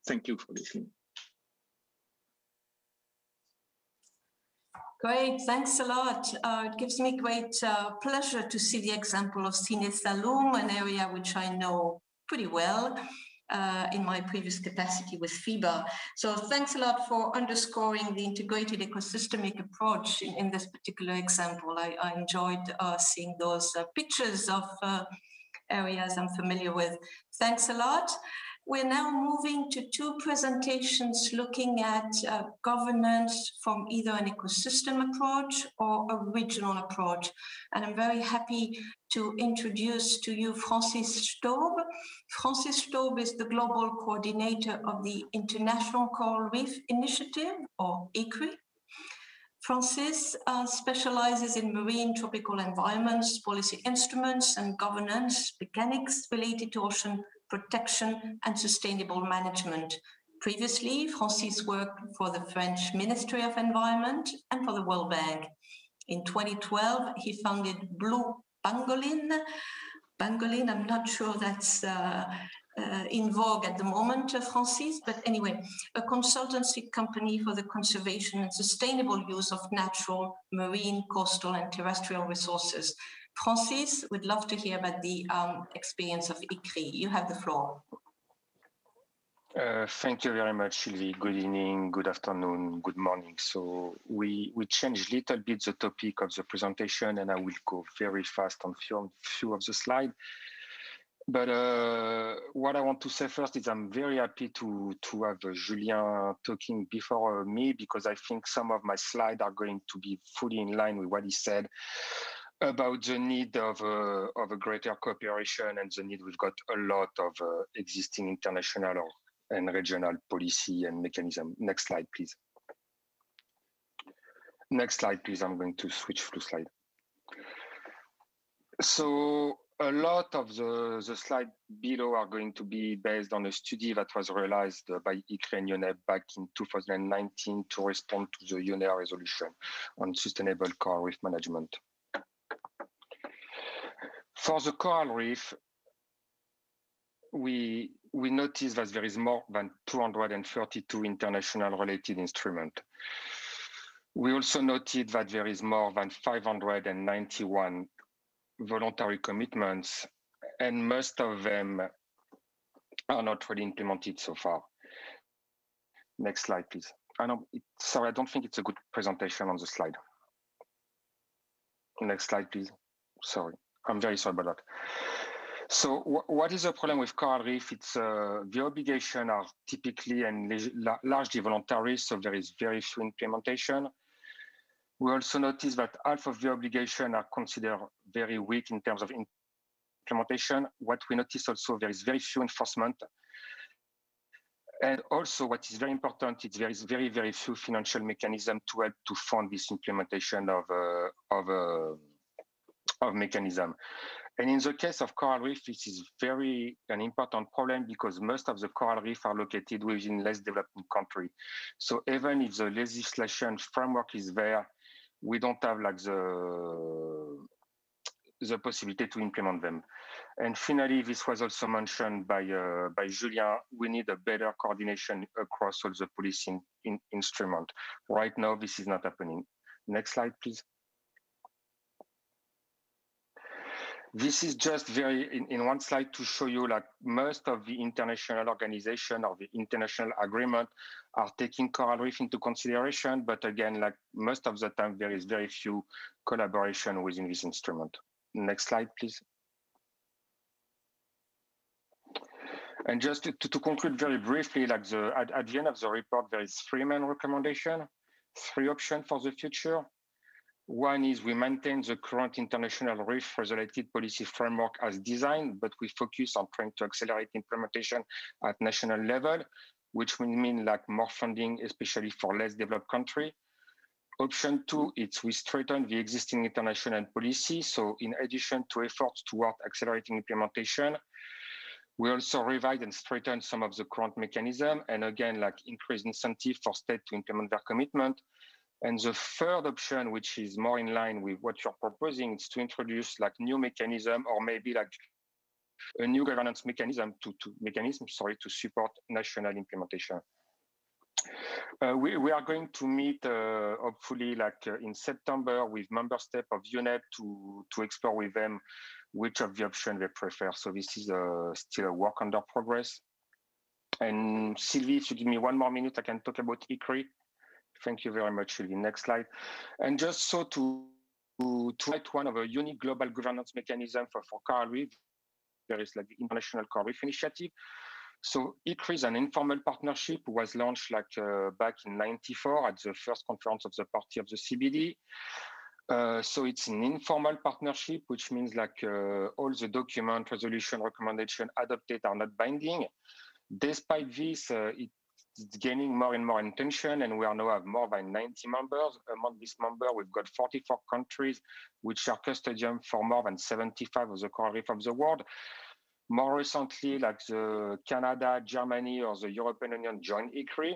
Thank you for listening. Great, thanks a lot. It gives me great pleasure to see the example of Sine Saloum, an area which I know pretty well in my previous capacity with FIBA. So thanks a lot for underscoring the integrated ecosystemic approach in this particular example. I enjoyed seeing those pictures of areas I'm familiar with. Thanks a lot. We're now moving to two presentations looking at governance from either an ecosystem approach or a regional approach. And I'm very happy to introduce to you Francis Staub. Francis Staub is the global coordinator of the International Coral Reef Initiative, or ICRI. Francis specializes in marine tropical environments, policy instruments, and governance mechanics related to ocean protection and sustainable management. Previously, Francis worked for the French Ministry of Environment and for the World Bank. In 2012, he founded Blue Pangolin. Pangolin, I'm not sure that's in vogue at the moment, Francis, but anyway, a consultancy company for the conservation and sustainable use of natural, marine, coastal, and terrestrial resources. Francis, we'd love to hear about the experience of ICRI. You have the floor. Thank you very much, Sylvie. Good evening, good afternoon, good morning. So we changed a little bit the topic of the presentation, and I will go very fast on few of the slides. But what I want to say first is I'm very happy to have Julien talking before me, because I think some of my slides are going to be fully in line with what he said about the need of a greater cooperation and the need we've got a lot of existing international and regional policy and mechanism. Next slide, please. Next slide, please. I'm going to switch to slide. So a lot of the slides below are going to be based on a study that was realized by ICRI and UNEP back in 2019 to respond to the UNEA resolution on sustainable coral reef management. For the coral reef, we notice that there is more than 232 international related instruments. We also noted that there is more than 591 voluntary commitments, and most of them are not really implemented so far. Next slide, please. Sorry, I don't think it's a good presentation on the slide. Next slide, please. Sorry, I'm very sorry about that. So what is the problem with coral reef? It's the obligations are typically and largely voluntary, so there is very few implementation. We also notice that half of the obligations are considered very weak in terms of implementation. What we notice also, there is very few enforcement. And also what is very important, there is very, very few financial mechanisms to help to fund this implementation of mechanism. And in the case of coral reef, this is an important problem because most of the coral reef are located within less developed countries. So even if the legislation framework is there, we don't have like the possibility to implement them. And finally, this was also mentioned by Julien, we need a better coordination across all the policy instruments. Right now, this is not happening. Next slide, please. This is just in one slide to show you like most of the international organization or the international agreement are taking coral reef into consideration. But again, like most of the time, there is very few collaboration within this instrument. Next slide, please. And just to conclude very briefly, like at the end of the report, there is 3 main recommendations, 3 options for the future. One is we maintain the current international reef-related policy framework as designed, but we focus on trying to accelerate implementation at national level, which will mean like more funding, especially for less developed countries. Option 2, it's we strengthen the existing international policy. So in addition to efforts toward accelerating implementation, we also revise and strengthen some of the current mechanism, and again, like increase incentive for states to implement their commitment. And the third option, which is more in line with what you're proposing, is to introduce like new mechanism or maybe like a new governance mechanism to support national implementation. We are going to meet hopefully in September with member states of UNEP to explore with them which of the options they prefer. So this is still a work under progress. And Sylvie, if you give me 1 more minute, I can talk about ICRI. Thank you very much, Sylvie. Next slide. And just so to write one of a unique global governance mechanism for coral reef, there is like the International Coral Reef Initiative. So ICRI is an informal partnership, was launched back in '94 at the first conference of the party of the CBD. So it's an informal partnership, which means all the document, resolution, recommendation adopted are not binding. Despite this, it's gaining more and more attention, and we are now have more than 90 members. Among this member, we've got 44 countries, which are custodian for more than 75 of the coral reef of the world. More recently, the Canada, Germany, or the European Union joined ICRI.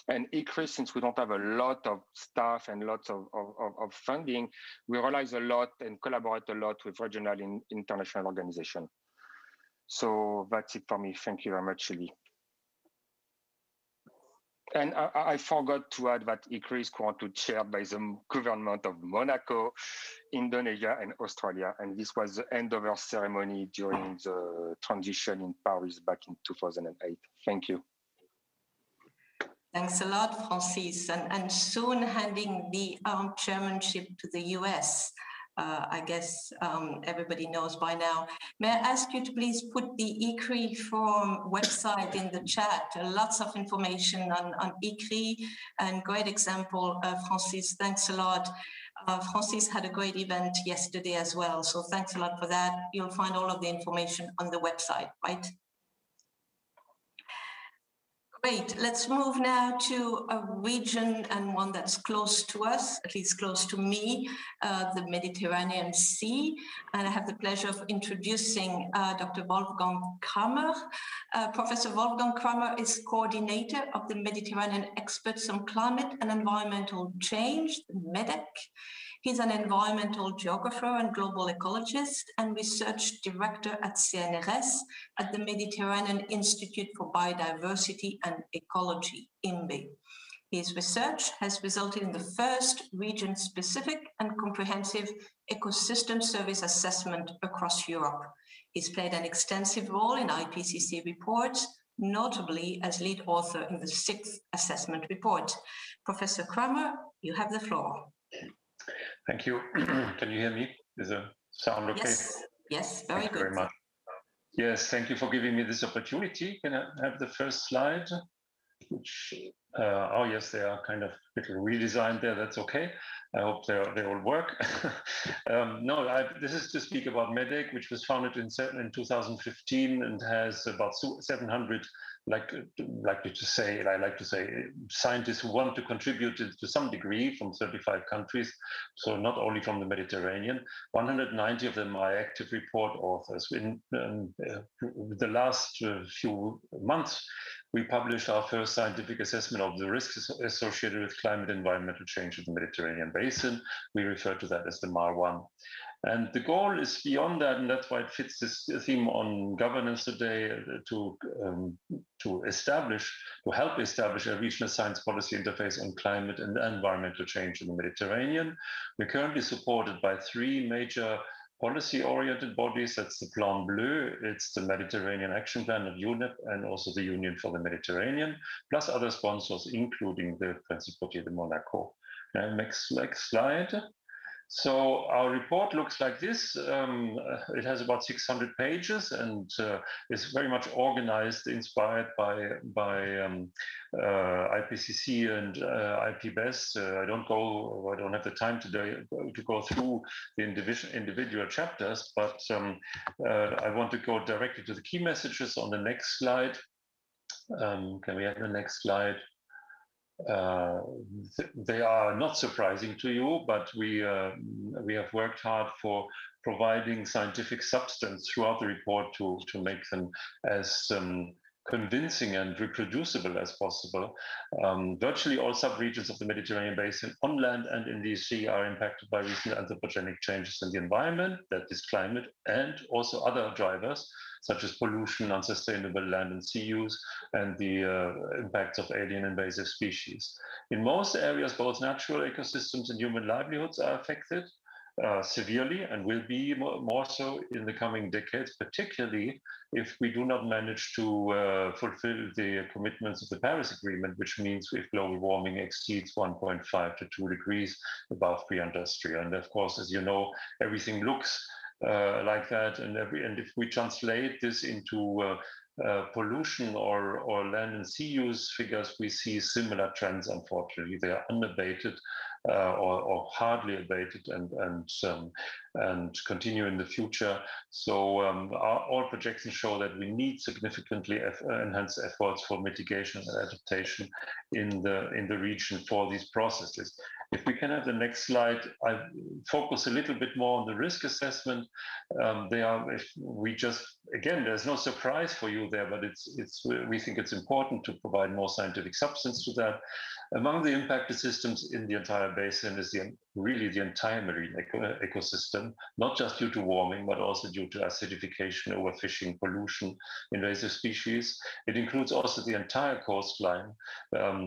And ICRI, since we don't have a lot of staff and lots of funding, we realize a lot and collaborate a lot with regional and international organizations. So that's it for me. Thank you very much, Sylvie. And I forgot to add that ICRI is currently chaired by the government of Monaco, Indonesia, and Australia. And this was the handover ceremony during the transition in Paris back in 2008. Thank you. Thanks a lot, Francis. And soon handing the chairmanship to the US. I guess everybody knows by now. May I ask you to please put the ICRI Forum website in the chat? Lots of information on ICRI and great example, Francis. Thanks a lot. Francis had a great event yesterday as well. So thanks a lot for that. You'll find all of the information on the website, right? Great, let's move now to a region and one that's close to us, at least close to me, the Mediterranean Sea. And I have the pleasure of introducing Dr. Wolfgang Kramer. Professor Wolfgang Kramer is coordinator of the Mediterranean Experts on Climate and Environmental Change, MEDEC. He's an environmental geographer and global ecologist and research director at CNRS at the Mediterranean Institute for Biodiversity and Ecology, INBE. His research has resulted in the first region-specific and comprehensive ecosystem service assessment across Europe. He's played an extensive role in IPCC reports, notably as lead author in the 6th assessment report. Professor Kramer, you have the floor. Thank you. Can you hear me? Is the sound okay? Yes, very good. Thank you very much. Yes, thank you for giving me this opportunity. Can I have the first slide? Which, oh yes, they are kind of a little redesigned there. That's okay. I hope they all work. This is to speak about MEDEC, which was founded in 2015 and has about 700 I like to say scientists who want to contribute to some degree from 35 countries, so not only from the Mediterranean. 190 of them are active report authors. In the last few months, we published our first scientific assessment of the risks associated with climate and environmental change in the Mediterranean basin. We refer to that as the MAR1. And the goal is beyond that, and that's why it fits this theme on governance today, to help establish a regional science policy interface on climate and environmental change in the Mediterranean. We're currently supported by 3 major policy-oriented bodies. That's the Plan Bleu, it's the Mediterranean Action Plan of UNEP, and also the Union for the Mediterranean, plus other sponsors, including the Principauté de Monaco. Next slide. So our report looks like this. It has about 600 pages and is very much organized, inspired by IPCC and IPBES. I don't have the time today to go through the individual chapters, but I want to go directly to the key messages on the next slide. Can we have the next slide? They are not surprising to you, but we have worked hard for providing scientific substance throughout the report to make them as convincing and reproducible as possible. Virtually all subregions of the Mediterranean basin on land and in the sea are impacted by recent anthropogenic changes in the environment, that is climate, and also other drivers such as pollution, unsustainable land and sea use, and the impacts of alien invasive species. In most areas, both natural ecosystems and human livelihoods are affected severely and will be more so in the coming decades, particularly if we do not manage to fulfill the commitments of the Paris Agreement, which means if global warming exceeds 1.5 to 2 degrees above pre-industrial. And of course, as you know, everything looks like that. And if we translate this into pollution or land and sea use figures, we see similar trends, unfortunately. They are unabated or hardly abated and continue in the future. So all projections show that we need significantly enhanced efforts for mitigation and adaptation in the region for these processes. If we can have the next slide, I focus a little bit more on the risk assessment. Again, there's no surprise for you there, but we think it's important to provide more scientific substance to that. Among the impacted systems in the entire basin is really the entire marine ecosystem, not just due to warming, but also due to acidification, overfishing, pollution, invasive species. It includes also the entire coastline.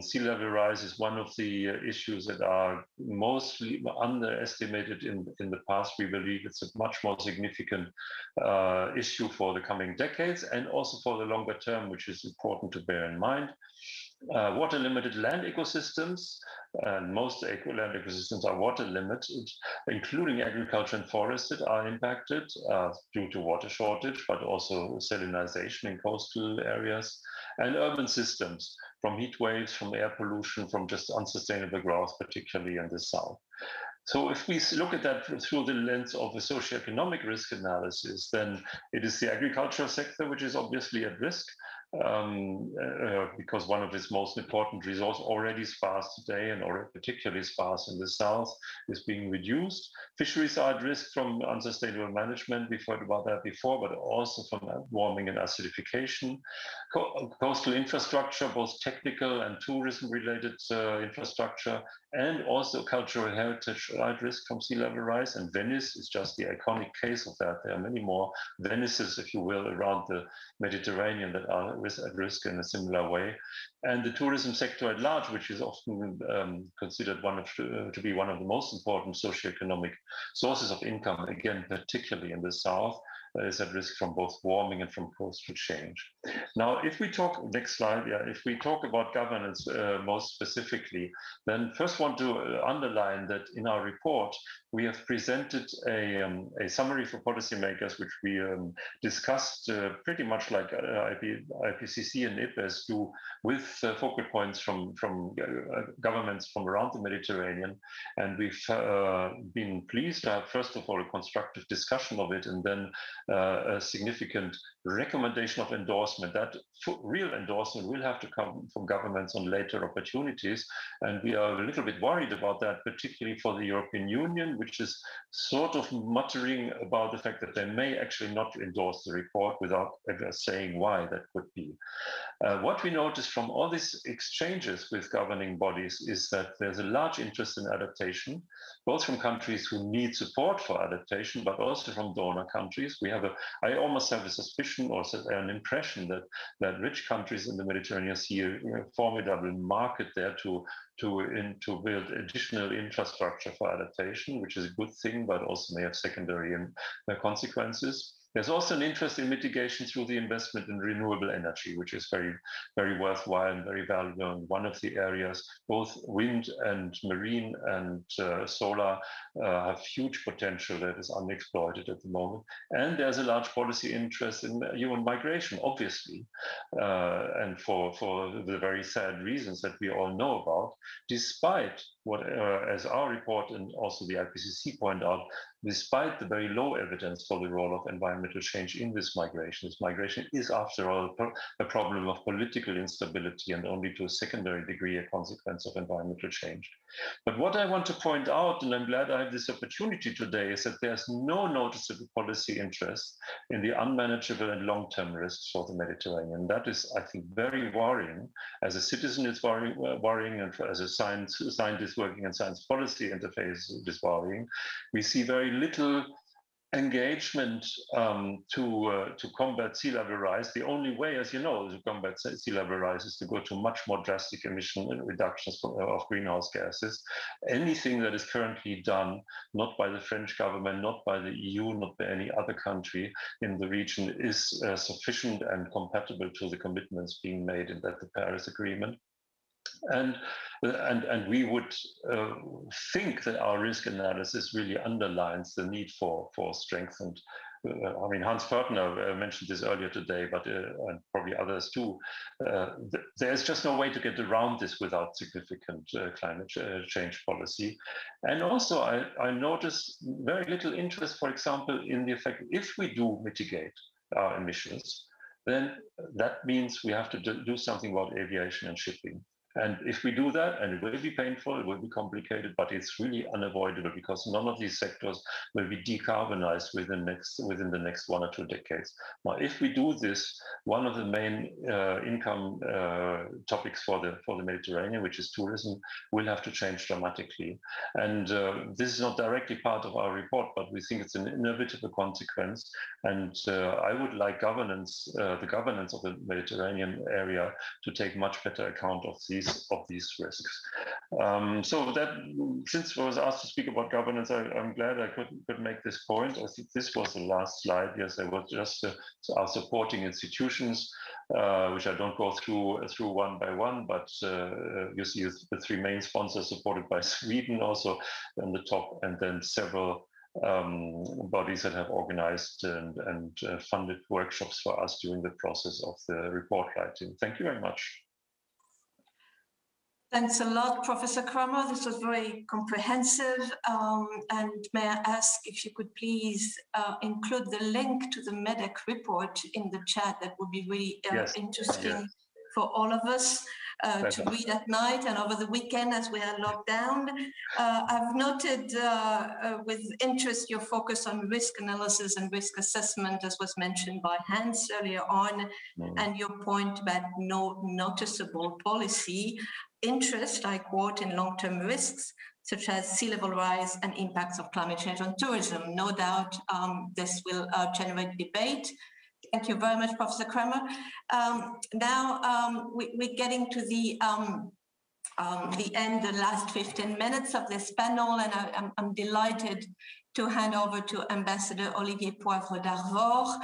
Sea level rise is one of the issues that are mostly underestimated in the past. We believe it's a much more significant issue for the coming decades and also for the longer term, which is important to bear in mind. Water limited land ecosystems, and most land ecosystems are water limited, including agriculture and forested, are impacted due to water shortage, but also salinization in coastal areas, and urban systems from heat waves, from air pollution, from just unsustainable growth, particularly in the south. So if we look at that through the lens of a socioeconomic risk analysis, then it is the agricultural sector which is obviously at risk, because one of its most important resources, already sparse today and already particularly sparse in the south, is being reduced. Fisheries are at risk from unsustainable management. We've heard about that before, but also from warming and acidification. Coastal infrastructure, both technical and tourism-related infrastructure, and also cultural heritage are at risk from sea level rise. And Venice is just the iconic case of that. There are many more Venices, if you will, around the Mediterranean that are at risk in a similar way. And the tourism sector at large, which is often considered to be one of the most important socioeconomic sources of income, again, particularly in the south, is at risk from both warming and from coastal change. Now, if we talk, next slide, if we talk about governance most specifically, then first want to underline that in our report, we have presented a summary for policymakers, which we discussed pretty much like IPCC and IPBES do, with focal points from governments from around the Mediterranean. And we've been pleased to have, first of all, a constructive discussion of it, and then a significant recommendation of endorsement. That real endorsement will have to come from governments on later opportunities. And we are a little bit worried about that, particularly for the European Union, which is sort of muttering about the fact that they may actually not endorse the report without ever saying why that could be. What we noticed from all these exchanges with governing bodies is that there's a large interest in adaptation, both from countries who need support for adaptation, but also from donor countries. I almost have a suspicion or an impression that rich countries in the Mediterranean see a formidable market there to build additional infrastructure for adaptation, which is a good thing, but also may have secondary consequences. There's also an interest in mitigation through the investment in renewable energy, which is very, very worthwhile and very valuable. And one of the areas, both wind and marine and solar, have huge potential that is unexploited at the moment. And there's a large policy interest in human migration, obviously, and for the very sad reasons that we all know about, despite as our report and also the IPCC point out, despite the very low evidence for the role of environmental change in this migration is, after all, a problem of political instability and only to a secondary degree a consequence of environmental change. But what I want to point out, and I'm glad I have this opportunity today, is that there's no noticeable policy interest in the unmanageable and long-term risks for the Mediterranean. That is, I think, very worrying. As a citizen, it's worrying, and as a scientist working in science policy interface, it is worrying. We see very little engagement to combat sea level rise. The only way, as you know, to combat sea level rise is to go to much more drastic emission reductions of greenhouse gases. Anything that is currently done, not by the French government, not by the EU, not by any other country in the region, is sufficient and compatible to the commitments being made in the Paris Agreement. And we would think that our risk analysis really underlines the need for strengthened. I mean, Hans Pörtner mentioned this earlier today, but and probably others too. There's just no way to get around this without significant climate change policy. And also, I notice very little interest, for example, in the effect if we do mitigate our emissions, then that means we have to do something about aviation and shipping. And if we do that, and it will be painful, it will be complicated, but it's really unavoidable because none of these sectors will be decarbonized within the next 1 or 2 decades. Now, if we do this, one of the main income topics for the Mediterranean, which is tourism, will have to change dramatically. And this is not directly part of our report, but we think it's an inevitable consequence. And I would like the governance of the Mediterranean area to take much better account of these risks. So that, since I was asked to speak about governance, I'm glad I could make this point. I think this was the last slide. Yes, I was just our supporting institutions, which I don't go through one by one, but you see the 3 main sponsors supported by Sweden also on the top, and then several bodies that have organized and funded workshops for us during the process of the report writing. Thank you very much. Thanks a lot, Professor Kramer. This was very comprehensive. And may I ask if you could please include the link to the MEDEC report in the chat? That would be really interesting for all of us to read at night and over the weekend as we are locked down. I've noted with interest your focus on risk analysis and risk assessment, as was mentioned by Hans earlier on, and your point about no noticeable policy interest, I quote, in long-term risks, such as sea level rise and impacts of climate change on tourism. No doubt this will generate debate. Thank you very much, Professor Kramer. Now we're getting to the end, the last 15 minutes of this panel, and I'm delighted to hand over to Ambassador Olivier Poivre d'Arvor.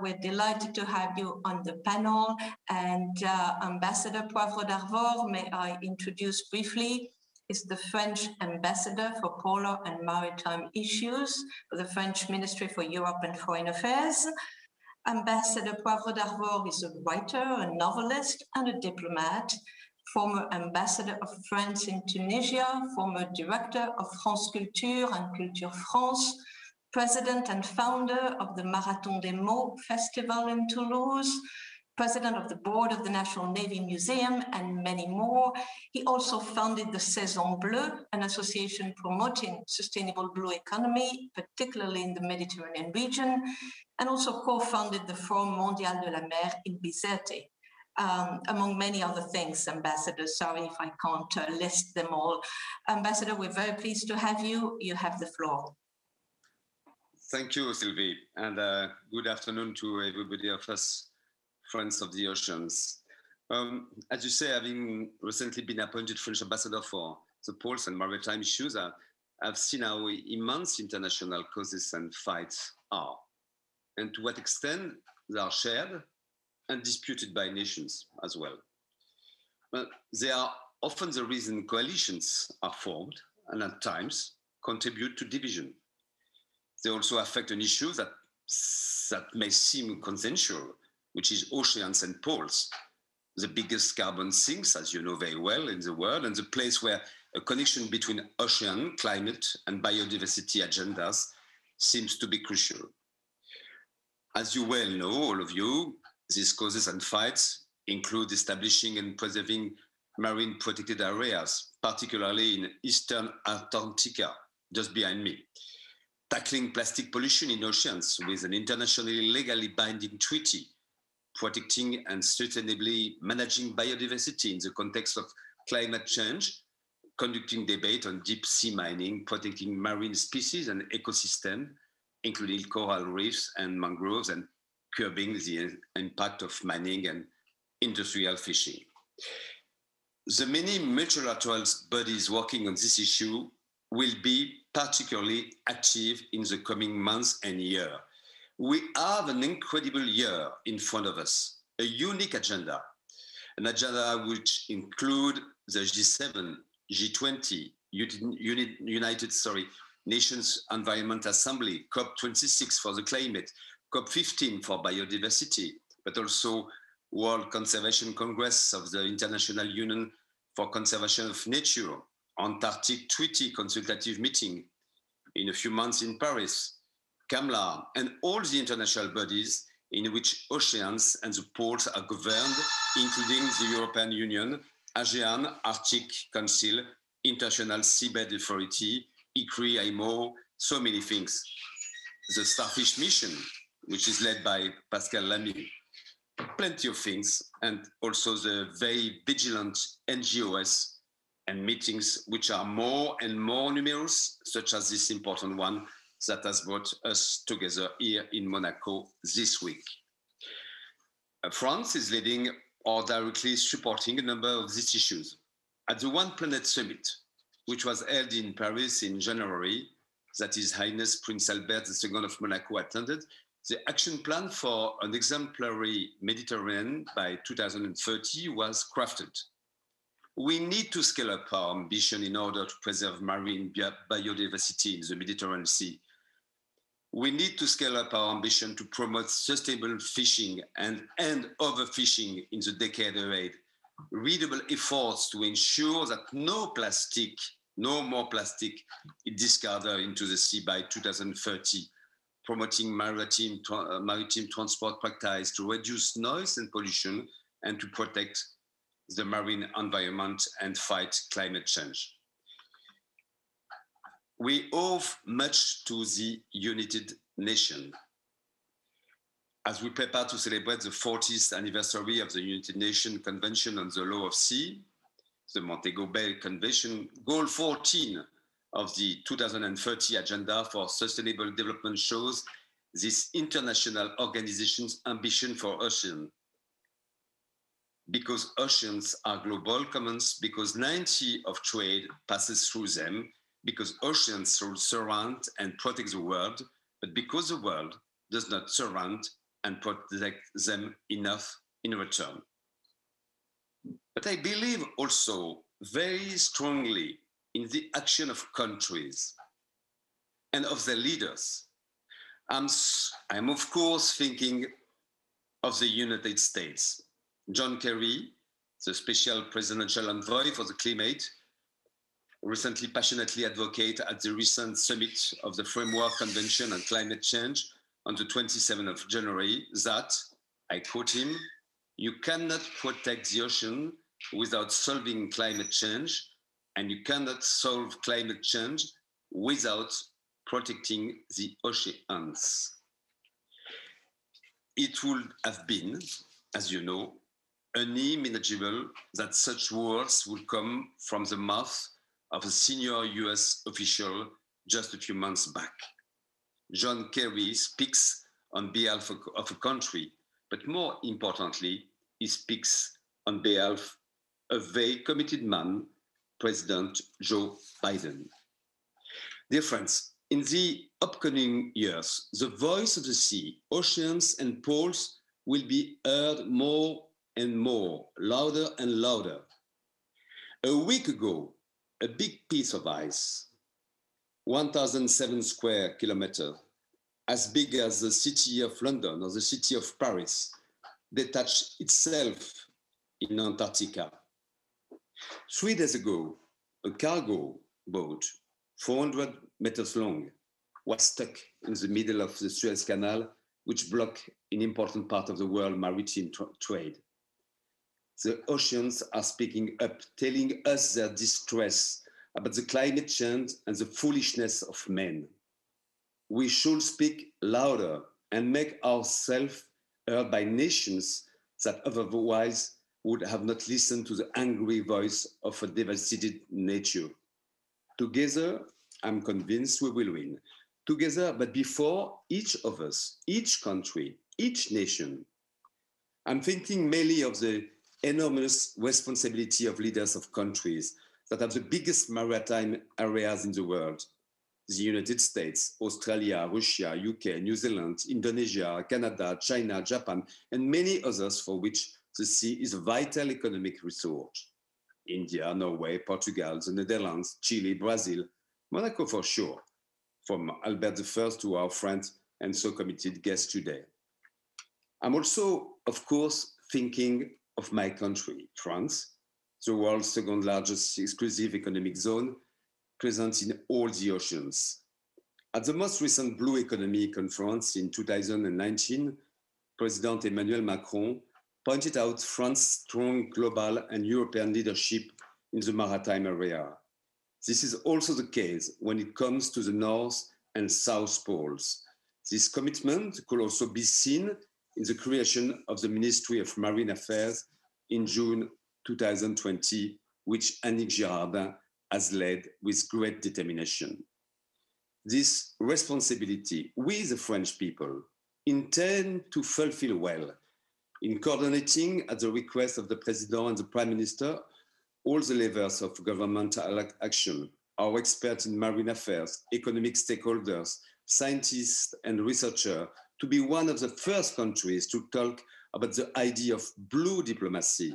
We're delighted to have you on the panel. And Ambassador Poivre d'Arvor, may I introduce briefly, is the French Ambassador for Polar and Maritime Issues for the French Ministry for Europe and Foreign Affairs. Ambassador Poivre d'Arvor is a writer, a novelist, and a diplomat, former ambassador of France in Tunisia, former director of France Culture and Culture France, president and founder of the Marathon des Mots Festival in Toulouse, president of the board of the National Navy Museum, and many more. He also founded the Saison Bleue, an association promoting sustainable blue economy, particularly in the Mediterranean region, and also co-founded the Forum Mondial de la Mer in Bizerte. Among many other things, Ambassador. Sorry if I can't list them all. Ambassador, we're very pleased to have you. You have the floor. Thank you, Sylvie, and good afternoon to everybody of us, friends of the oceans. As you say, having recently been appointed French ambassador for the poles and maritime issues, I've seen how immense international causes and fights are, and to what extent they are shared and disputed by nations as well. But they are often the reason coalitions are formed and at times contribute to division. They also affect an issue that may seem consensual, which is oceans and poles, the biggest carbon sinks, as you know very well, in the world, and the place where a connection between ocean, climate, and biodiversity agendas seems to be crucial. As you well know, all of you, these causes and fights include establishing and preserving marine protected areas, particularly in Eastern Antarctica, just behind me. Tackling plastic pollution in oceans with an internationally legally binding treaty, protecting and sustainably managing biodiversity in the context of climate change, conducting debate on deep sea mining, protecting marine species and ecosystem, including coral reefs and mangroves, and curbing the impact of mining and industrial fishing. The many multilateral bodies working on this issue will be particularly active in the coming months and year. We have an incredible year in front of us, a unique agenda, an agenda which include the G7, G20, United Nations Environment Assembly, COP26 for the climate, COP15 for biodiversity, but also World Conservation Congress of the International Union for Conservation of Nature, Antarctic Treaty Consultative Meeting in a few months in Paris, CAMLA, and all the international bodies in which oceans and the poles are governed, including the European Union, ASEAN, Arctic Council, International Seabed Authority, ICRI, IMO, so many things. The Starfish Mission, which is led by Pascal Lamy, plenty of things, and also the very vigilant NGOs and meetings, which are more and more numerous, such as this important one that has brought us together here in Monaco this week. France is leading or directly supporting a number of these issues. At the One Planet Summit, which was held in Paris in January, that His Highness Prince Albert II of Monaco attended, the action plan for an exemplary Mediterranean by 2030 was crafted. We need to scale up our ambition in order to preserve marine biodiversity in the Mediterranean Sea. We need to scale up our ambition to promote sustainable fishing and end overfishing in the decade ahead. Readable efforts to ensure that no more plastic is discarded into the sea by 2030. Promoting maritime transport practice to reduce noise and pollution and to protect the marine environment and fight climate change. We owe much to the United Nations. As we prepare to celebrate the 40th anniversary of the United Nations Convention on the Law of Sea, the Montego Bay Convention, Goal 14 of the 2030 Agenda for Sustainable Development shows this international organization's ambition for ocean. Because oceans are global commons, because 90% of trade passes through them, because oceans surround and protect the world, but because the world does not surround and protect them enough in return. But I believe also very strongly in the action of countries and of their leaders. I'm of course thinking of the United States. John Kerry, the special presidential envoy for the climate, recently passionately advocated at the recent summit of the Framework Convention on Climate Change on the 27th of January that, I quote him, "You cannot protect the ocean without solving climate change, and you cannot solve climate change without protecting the oceans." It would have been, as you know, unimaginable that such words would come from the mouth of a senior US official just a few months back. John Kerry speaks on behalf of a country, but more importantly, he speaks on behalf of a very committed man, President Joe Biden. Dear friends, in the upcoming years, the voice of the sea, oceans, and poles will be heard more and more, louder and louder. A week ago, a big piece of ice, 1,007 square kilometers, as big as the city of London or the city of Paris, detached itself in Antarctica. 3 days ago, a cargo boat, 400 meters long, was stuck in the middle of the Suez Canal, which blocked an important part of the world maritime trade. The oceans are speaking up, telling us their distress about the climate change and the foolishness of men. We should speak louder and make ourselves heard by nations that otherwise would have not listened to the angry voice of a devastated nature. Together, I'm convinced we will win. Together, but before each of us, each country, each nation. I'm thinking mainly of the enormous responsibility of leaders of countries that have the biggest maritime areas in the world. The United States, Australia, Russia, UK, New Zealand, Indonesia, Canada, China, Japan, and many others for which the sea is a vital economic resource. India, Norway, Portugal, the Netherlands, Chile, Brazil, Monaco for sure, from Albert I to our friend and so committed guest today. I'm also, of course, thinking of my country, France, the world's second largest exclusive economic zone, present in all the oceans. At the most recent Blue Economy Conference in 2019, President Emmanuel Macron pointed out France's strong global and European leadership in the maritime area. This is also the case when it comes to the North and South Poles. This commitment could also be seen in the creation of the Ministry of Marine Affairs in June 2020, which Annick Girardin has led with great determination. This responsibility we, the French people, intend to fulfill well in coordinating at the request of the President and the Prime Minister all the levels of governmental action, our experts in marine affairs, economic stakeholders, scientists and researchers, to be one of the first countries to talk about the idea of blue diplomacy,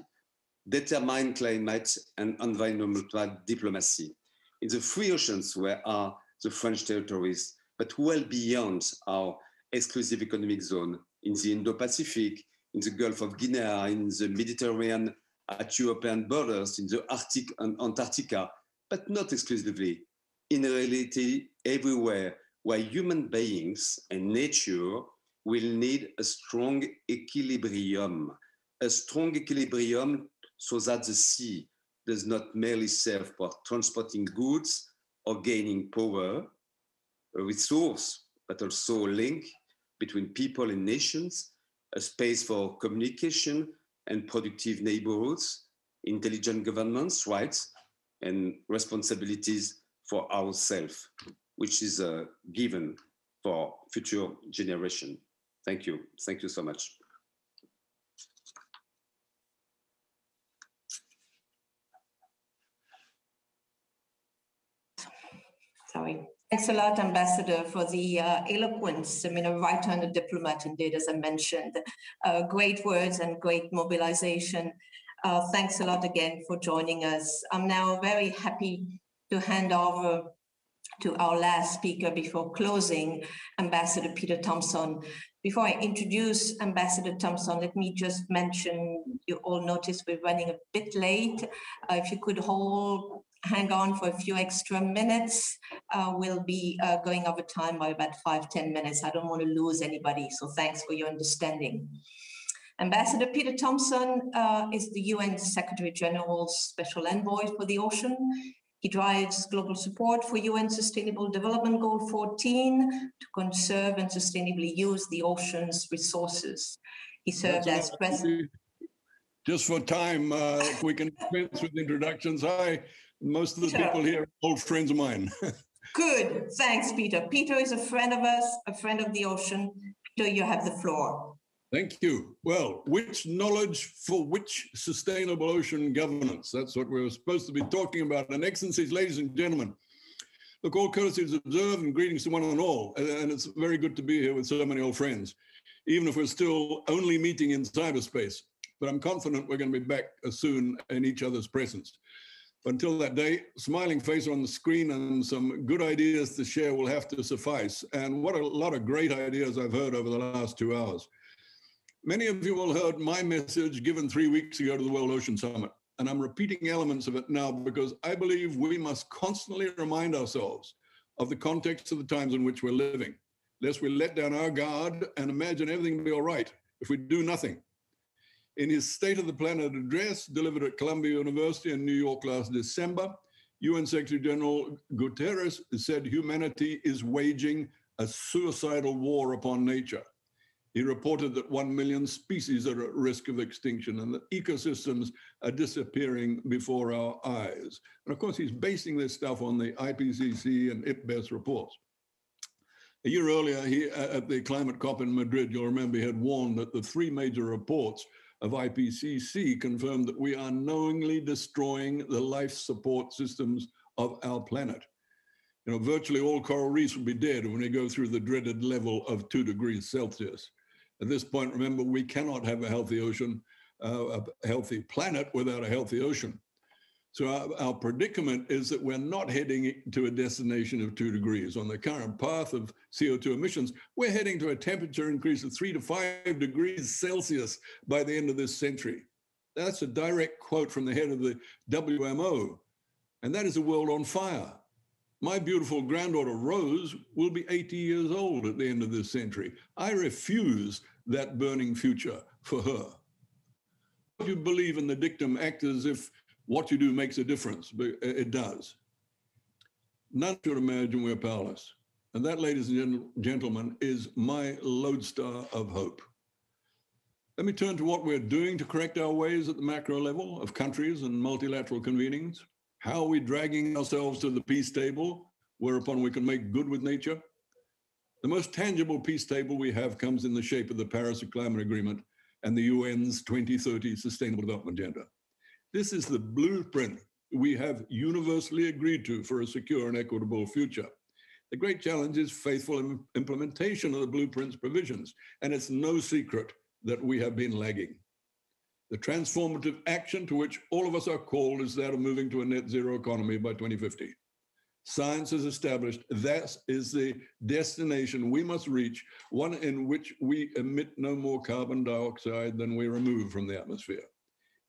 determined climate and environmental diplomacy in the three oceans where are the French territories, but well beyond our exclusive economic zone in the Indo-Pacific, in the Gulf of Guinea, in the Mediterranean, at European borders, in the Arctic and Antarctica, but not exclusively. In reality, everywhere where human beings and nature will need a strong equilibrium so that the sea does not merely serve for transporting goods or gaining power, a resource, but also a link between people and nations, a space for communication and productive neighborhoods, intelligent governments, rights, and responsibilities for ourselves, which is a given for future generation. Thank you. Thank you so much. Sorry. Thanks a lot, Ambassador, for the eloquence. I mean, a right-handed diplomat, indeed, as I mentioned. Great words and great mobilization. Thanks a lot again for joining us. I'm now very happy to hand over to our last speaker before closing, Ambassador Peter Thompson. Before I introduce Ambassador Thompson, let me just mention, you all notice we're running a bit late. If you could hang on for a few extra minutes, we'll be going over time by about 5-10 minutes. I don't want to lose anybody, so thanks for your understanding. Ambassador Peter Thompson is the UN Secretary General's Special Envoy for the Ocean. He drives global support for UN Sustainable Development Goal 14 to conserve and sustainably use the ocean's resources. He served as president. Just for time, if we can dispense with introductions. Hi, most of the people here are old friends of mine. Good, thanks, Peter. Peter is a friend of us, a friend of the ocean. Peter, you have the floor. Thank you. Well, which knowledge for which sustainable ocean governance? That's what we were supposed to be talking about. And excellencies, ladies and gentlemen, look, all courtesies observed and greetings to one and all. And it's very good to be here with so many old friends, even if we're still only meeting in cyberspace. But I'm confident we're going to be back soon in each other's presence. But until that day, smiling face on the screen and some good ideas to share will have to suffice. And what a lot of great ideas I've heard over the last 2 hours. Many of you will have heard my message given 3 weeks ago to the World Ocean Summit, and I'm repeating elements of it now because I believe we must constantly remind ourselves of the context of the times in which we're living, lest we let down our guard and imagine everything will be all right if we do nothing. In his State of the Planet address delivered at Columbia University in New York last December, UN Secretary General Guterres said humanity is waging a suicidal war upon nature. He reported that 1 million species are at risk of extinction and that ecosystems are disappearing before our eyes. And of course, he's basing this stuff on the IPCC and IPBES reports. A year earlier, at the climate COP in Madrid, you'll remember he had warned that the 3 major reports of IPCC confirmed that we are knowingly destroying the life support systems of our planet. You know, virtually all coral reefs will be dead when we go through the dreaded level of 2 degrees Celsius. At this point, remember, we cannot have a healthy ocean, a healthy planet without a healthy ocean. So our predicament is that we're not heading to a destination of 2 degrees. On the current path of CO2 emissions, we're heading to a temperature increase of 3 to 5 degrees Celsius by the end of this century. That's a direct quote from the head of the WMO. And that is a world on fire. My beautiful granddaughter, Rose, will be 80 years old at the end of this century. I refuse that burning future for her. If you believe in the dictum, act as if what you do makes a difference, but it does. None should imagine we're powerless. And that, ladies and gentlemen, is my lodestar of hope. Let me turn to what we're doing to correct our ways at the macro level of countries and multilateral convenings. How are we dragging ourselves to the peace table, whereupon we can make good with nature? The most tangible peace table we have comes in the shape of the Paris Climate Agreement and the UN's 2030 Sustainable Development Agenda. This is the blueprint we have universally agreed to for a secure and equitable future. The great challenge is faithful implementation of the blueprint's provisions, and it's no secret that we have been lagging. The transformative action to which all of us are called is that of moving to a net zero economy by 2050. Science has established that is the destination we must reach, one in which we emit no more carbon dioxide than we remove from the atmosphere.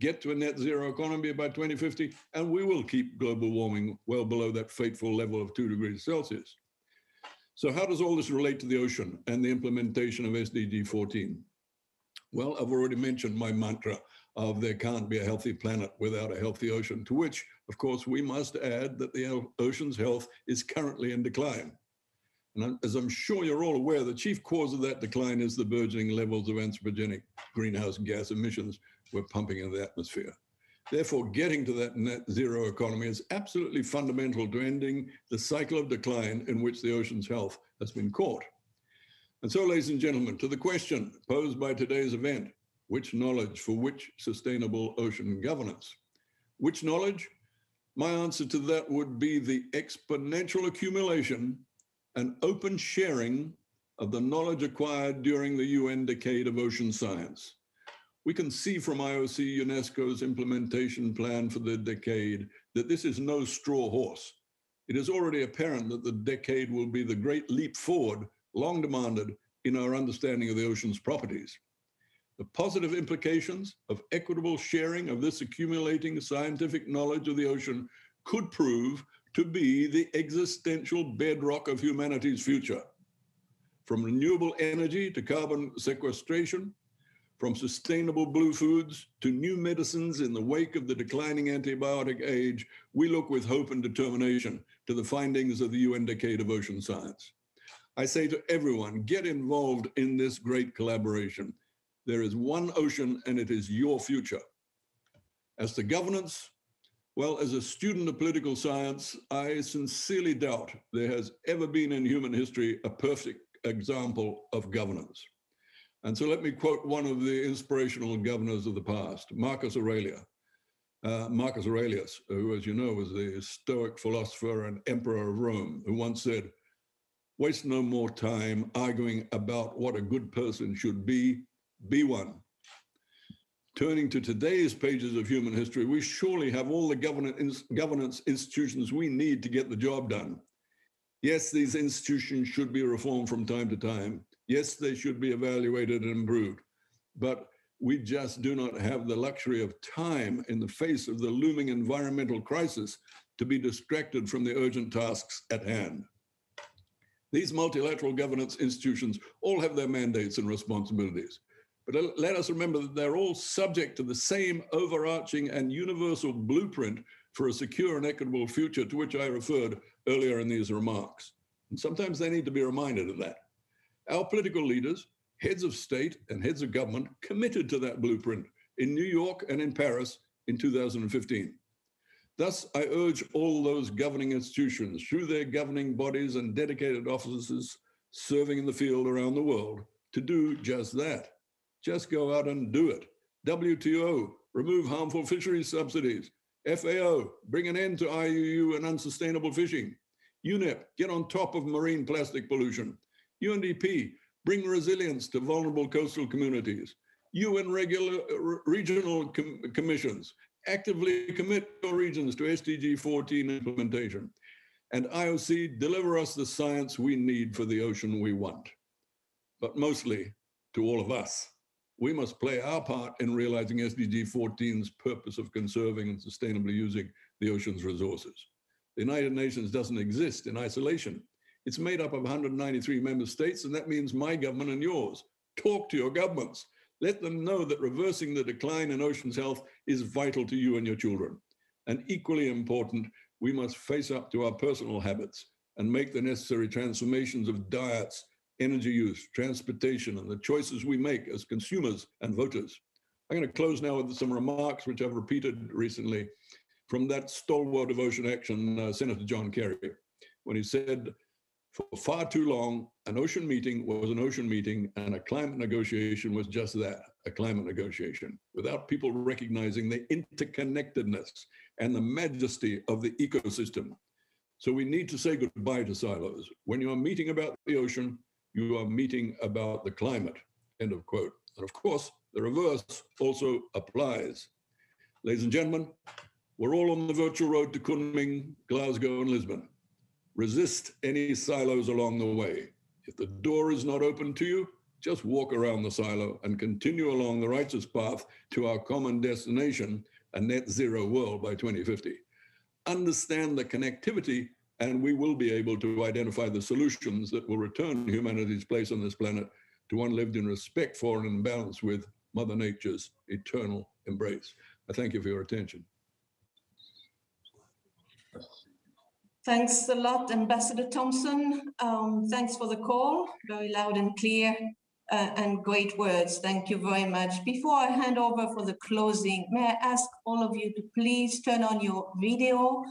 Get to a net zero economy by 2050, and we will keep global warming well below that fateful level of 2 degrees Celsius. So how does all this relate to the ocean and the implementation of SDG 14? Well, I've already mentioned my mantra of there can't be a healthy planet without a healthy ocean, to which, of course, we must add that the ocean's health is currently in decline. And as I'm sure you're all aware, the chief cause of that decline is the burgeoning levels of anthropogenic greenhouse gas emissions we're pumping into the atmosphere. Therefore, getting to that net zero economy is absolutely fundamental to ending the cycle of decline in which the ocean's health has been caught. And so, ladies and gentlemen, to the question posed by today's event, which knowledge for which sustainable ocean governance? Which knowledge? My answer to that would be the exponential accumulation and open sharing of the knowledge acquired during the UN Decade of Ocean Science. We can see from IOC UNESCO's implementation plan for the decade that this is no straw horse. It is already apparent that the decade will be the great leap forward long demanded in our understanding of the ocean's properties. The positive implications of equitable sharing of this accumulating scientific knowledge of the ocean could prove to be the existential bedrock of humanity's future. From renewable energy to carbon sequestration, from sustainable blue foods to new medicines in the wake of the declining antibiotic age, we look with hope and determination to the findings of the UN Decade of Ocean Science. I say to everyone, get involved in this great collaboration. There is one ocean and it is your future. As to governance, well, as a student of political science, I sincerely doubt there has ever been in human history a perfect example of governance. And so let me quote one of the inspirational governors of the past, Marcus Aurelius, who, as you know, was the Stoic philosopher and emperor of Rome, who once said, "Waste no more time arguing about what a good person should be one." Turning to today's pages of human history, we surely have all the governance institutions we need to get the job done. Yes, these institutions should be reformed from time to time. Yes, they should be evaluated and improved. but we just do not have the luxury of time in the face of the looming environmental crisis to be distracted from the urgent tasks at hand. These multilateral governance institutions all have their mandates and responsibilities, but let us remember that they're all subject to the same overarching and universal blueprint for a secure and equitable future to which I referred earlier in these remarks. And sometimes they need to be reminded of that. Our political leaders, heads of state and heads of government committed to that blueprint in New York and in Paris in 2015. Thus, I urge all those governing institutions through their governing bodies and dedicated officers serving in the field around the world to do just that. Just go out and do it. WTO, remove harmful fisheries subsidies. FAO, bring an end to IUU and unsustainable fishing. UNEP, get on top of marine plastic pollution. UNDP, bring resilience to vulnerable coastal communities. UN regional commissions, actively commit your regions to SDG 14 implementation. And IOC, deliver us the science we need for the ocean we want. But mostly, to all of us, we must play our part in realizing SDG 14's purpose of conserving and sustainably using the ocean's resources. The United Nations doesn't exist in isolation. It's made up of 193 member states, and that means my government and yours. Talk to your governments. Let them know that reversing the decline in oceans' health is vital to you and your children. And equally important, we must face up to our personal habits and make the necessary transformations of diets, energy use, transportation, and the choices we make as consumers and voters. I'm going to close now with some remarks which I've repeated recently from that stalwart of ocean action, Senator John Kerry, when he said, for far too long, an ocean meeting was an ocean meeting and a climate negotiation was just that, a climate negotiation, without people recognizing the interconnectedness and the majesty of the ecosystem. So we need to say goodbye to silos. When you are meeting about the ocean, you are meeting about the climate, end of quote. And of course, the reverse also applies. Ladies and gentlemen, we're all on the virtual road to Kunming, Glasgow, and Lisbon. Resist any silos along the way. If the door is not open to you, just walk around the silo and continue along the righteous path to our common destination, a net zero world by 2050. Understand the connectivity, and we will be able to identify the solutions that will return humanity's place on this planet to one lived in respect for and in balance with Mother Nature's eternal embrace. I thank you for your attention. Thanks a lot, Ambassador Thompson. Thanks for the call, very loud and clear, and great words. Thank you very much. Before I hand over for the closing, may I ask all of you to please turn on your video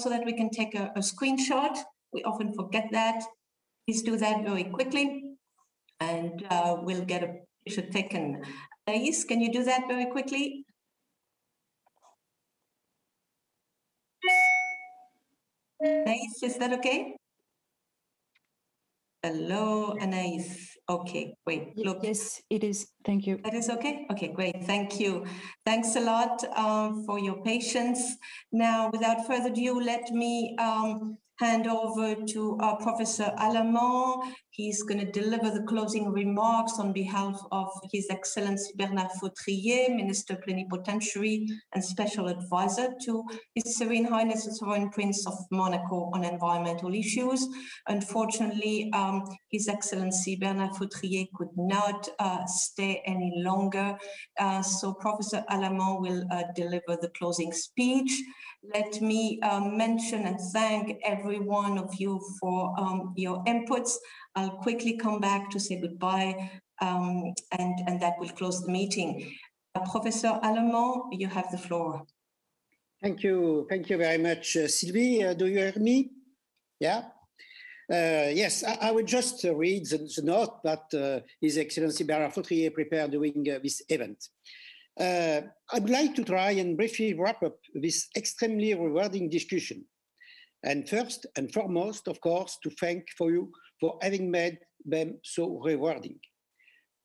so that we can take a screenshot. We often forget that. Please do that very quickly, and we'll get a picture taken. Anaïs, can you do that very quickly? Anaïs, is that okay? Hello, Anaïs. Okay, great. Look. Yes, it is. Thank you. That is okay? Okay, great. Thank you. Thanks a lot for your patience. Now, without further ado, let me hand over to our Professor Allemand. He's going to deliver the closing remarks on behalf of His Excellency Bernard Fautrier, Minister Plenipotentiary and Special Advisor to His Serene Highness the Sovereign Prince of Monaco on environmental issues. Unfortunately, His Excellency Bernard Fautrier could not stay any longer. So Professor Allemand will deliver the closing speech. Let me mention and thank every one of you for your inputs. I'll quickly come back to say goodbye, and that will close the meeting. Professor Allemand, you have the floor. Thank you very much, Sylvie. Do you hear me? Yeah? Yes, I would just read the note that His Excellency Bernard Fautrier prepared during this event. I'd like to try and briefly wrap up this extremely rewarding discussion. And first and foremost, of course, to thank you for having made them so rewarding.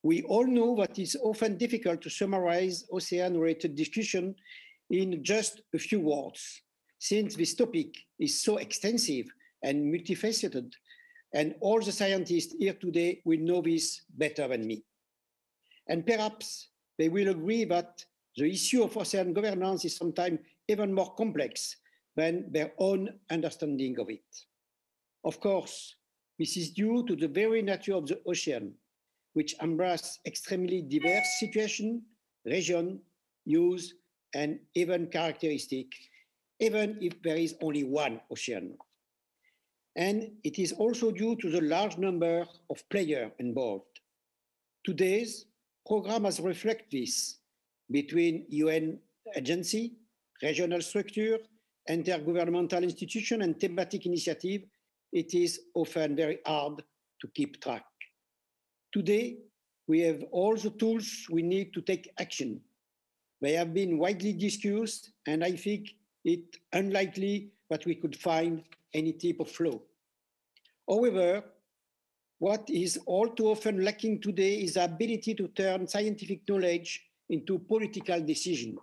We all know that it's often difficult to summarize ocean-related discussion in just a few words, since this topic is so extensive and multifaceted, and all the scientists here today will know this better than me. And perhaps they will agree that the issue of ocean governance is sometimes even more complex than their own understanding of it. Of course, this is due to the very nature of the ocean, which embraces extremely diverse situations, regions, use, and even characteristics, even if there is only one ocean. And it is also due to the large number of players involved. Today's program has reflected this between UN agency, regional structure, intergovernmental institution, and thematic initiative. It is often very hard to keep track. Today, we have all the tools we need to take action. They have been widely discussed, and I think it unlikely that we could find any type of flow. However, what is all too often lacking today is the ability to turn scientific knowledge into political decision.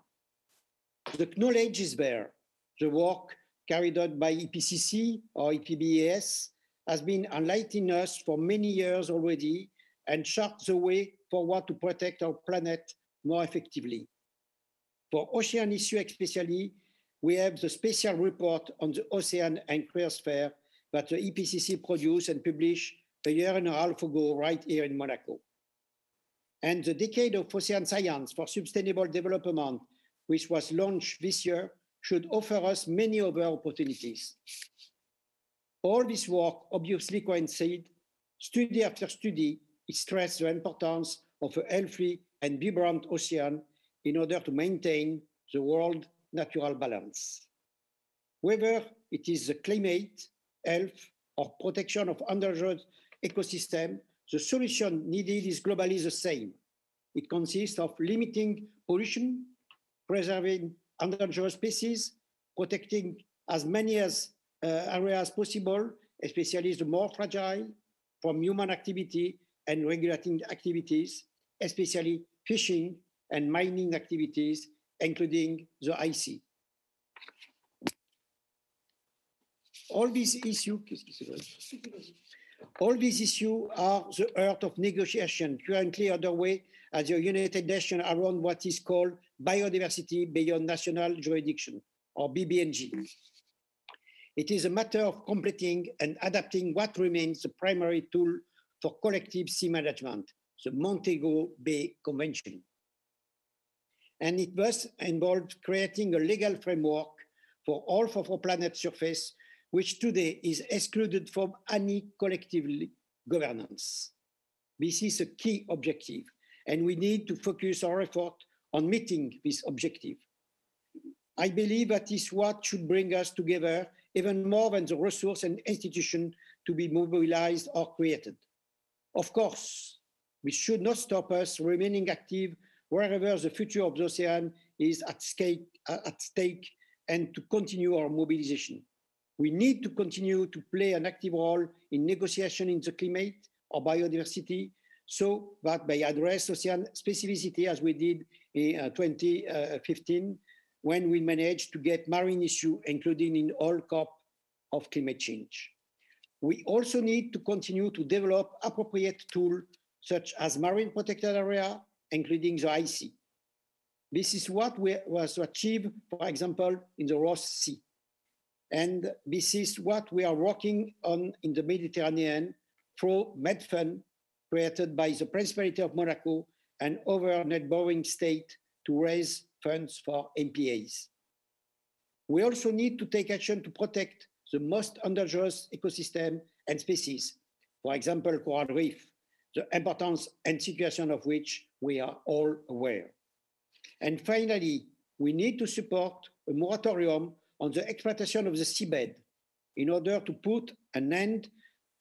The knowledge is there. The work carried out by IPCC or IPBES has been enlightening us for many years already and charts the way forward to protect our planet more effectively. For ocean issue especially, we have the special report on the ocean and cryosphere that the IPCC produced and published a year and a half ago right here in Monaco. And the Decade of Ocean Science for Sustainable Development, which was launched this year, should offer us many other opportunities. All this work obviously coincides. Study after study, it stresses the importance of a healthy and vibrant ocean in order to maintain the world natural balance. Whether it is the climate, health, or protection of endangered ecosystem, the solution needed is globally the same. It consists of limiting pollution, preserving endangered species, protecting as many areas as possible, especially the more fragile, from human activity and regulating activities, especially fishing and mining activities, including the IC. All these issues are the heart of negotiation currently underway at the United Nations around what is called biodiversity beyond national jurisdiction, or BBNG. It is a matter of completing and adapting what remains the primary tool for collective sea management, the Montego Bay Convention. And it thus involved creating a legal framework for all of our planet's surface, which today is excluded from any collective governance. This is a key objective, and we need to focus our effort on meeting this objective. I believe that is what should bring us together even more than the resource and institution to be mobilized or created. Of course, we should not stop us remaining active wherever the future of the ocean is at stake and to continue our mobilization. We need to continue to play an active role in negotiation in the climate or biodiversity so that they address ocean specificity as we did in 2015 when we managed to get marine issue included in all COP of climate change. We also need to continue to develop appropriate tools such as marine protected area, including the IC. This is what was achieved, for example, in the Ross Sea. And this is what we are working on in the Mediterranean through MedFund, created by the Principality of Monaco and other neighboring states to raise funds for MPAs. We also need to take action to protect the most endangered ecosystem and species, for example, coral reef, the importance and situation of which we are all aware. And finally, we need to support a moratorium on the exploitation of the seabed in order to put an end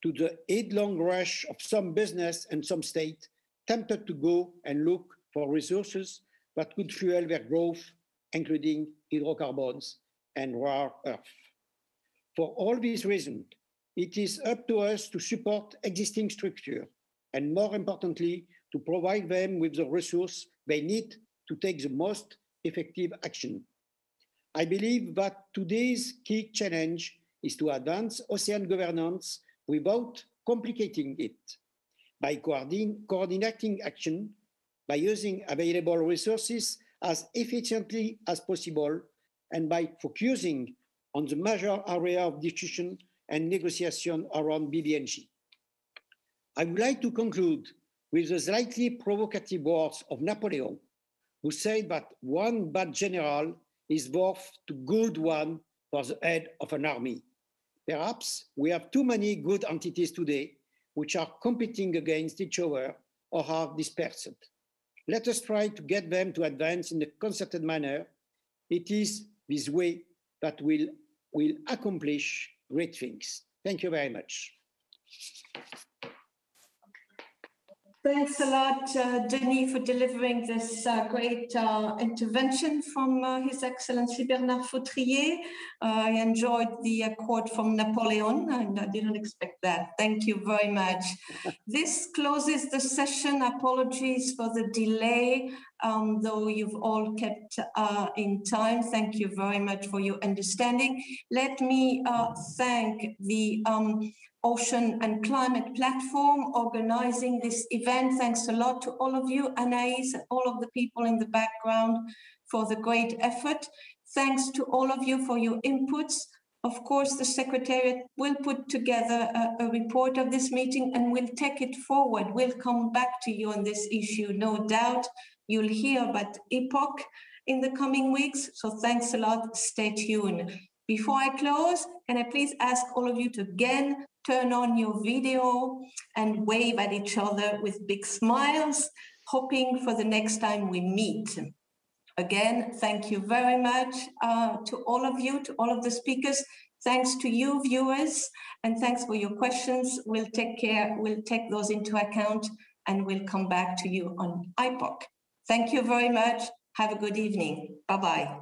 to the headlong rush of some business and some states tempted to go and look for resources that could fuel their growth, including hydrocarbons and rare earth. For all these reasons, it is up to us to support existing structure and, more importantly, to provide them with the resources they need to take the most effective action. I believe that today's key challenge is to advance ocean governance without complicating it by coordinating action by using available resources as efficiently as possible and by focusing on the major area of discussion and negotiation around BBNG. I would like to conclude with the slightly provocative words of Napoleon, who said that one bad general is worth two good ones for the head of an army. Perhaps we have too many good entities today which are competing against each other or are dispersed. Let us try to get them to advance in a concerted manner. It is this way that will accomplish great things. Thank you very much. Thanks a lot, Denis, for delivering this great intervention from His Excellency Bernard Fautrier. I enjoyed the quote from Napoleon, and I didn't expect that. Thank you very much. This closes the session. Apologies for the delay, though you've all kept in time. Thank you very much for your understanding. Let me thank the Ocean and Climate Platform organizing this event. Thanks a lot to all of you, Anaïs, and all of the people in the background for the great effort. Thanks to all of you for your inputs. Of course, the Secretariat will put together a report of this meeting and we'll take it forward. We'll come back to you on this issue, no doubt. You'll hear about Epoch in the coming weeks. So thanks a lot. Stay tuned. Before I close, can I please ask all of you to again turn on your video and wave at each other with big smiles, hoping for the next time we meet. Again, thank you very much to all of you, to all of the speakers. Thanks to you, viewers, and thanks for your questions. We'll take those into account and we'll come back to you on IPOC. Thank you very much. Have a good evening. Bye-bye.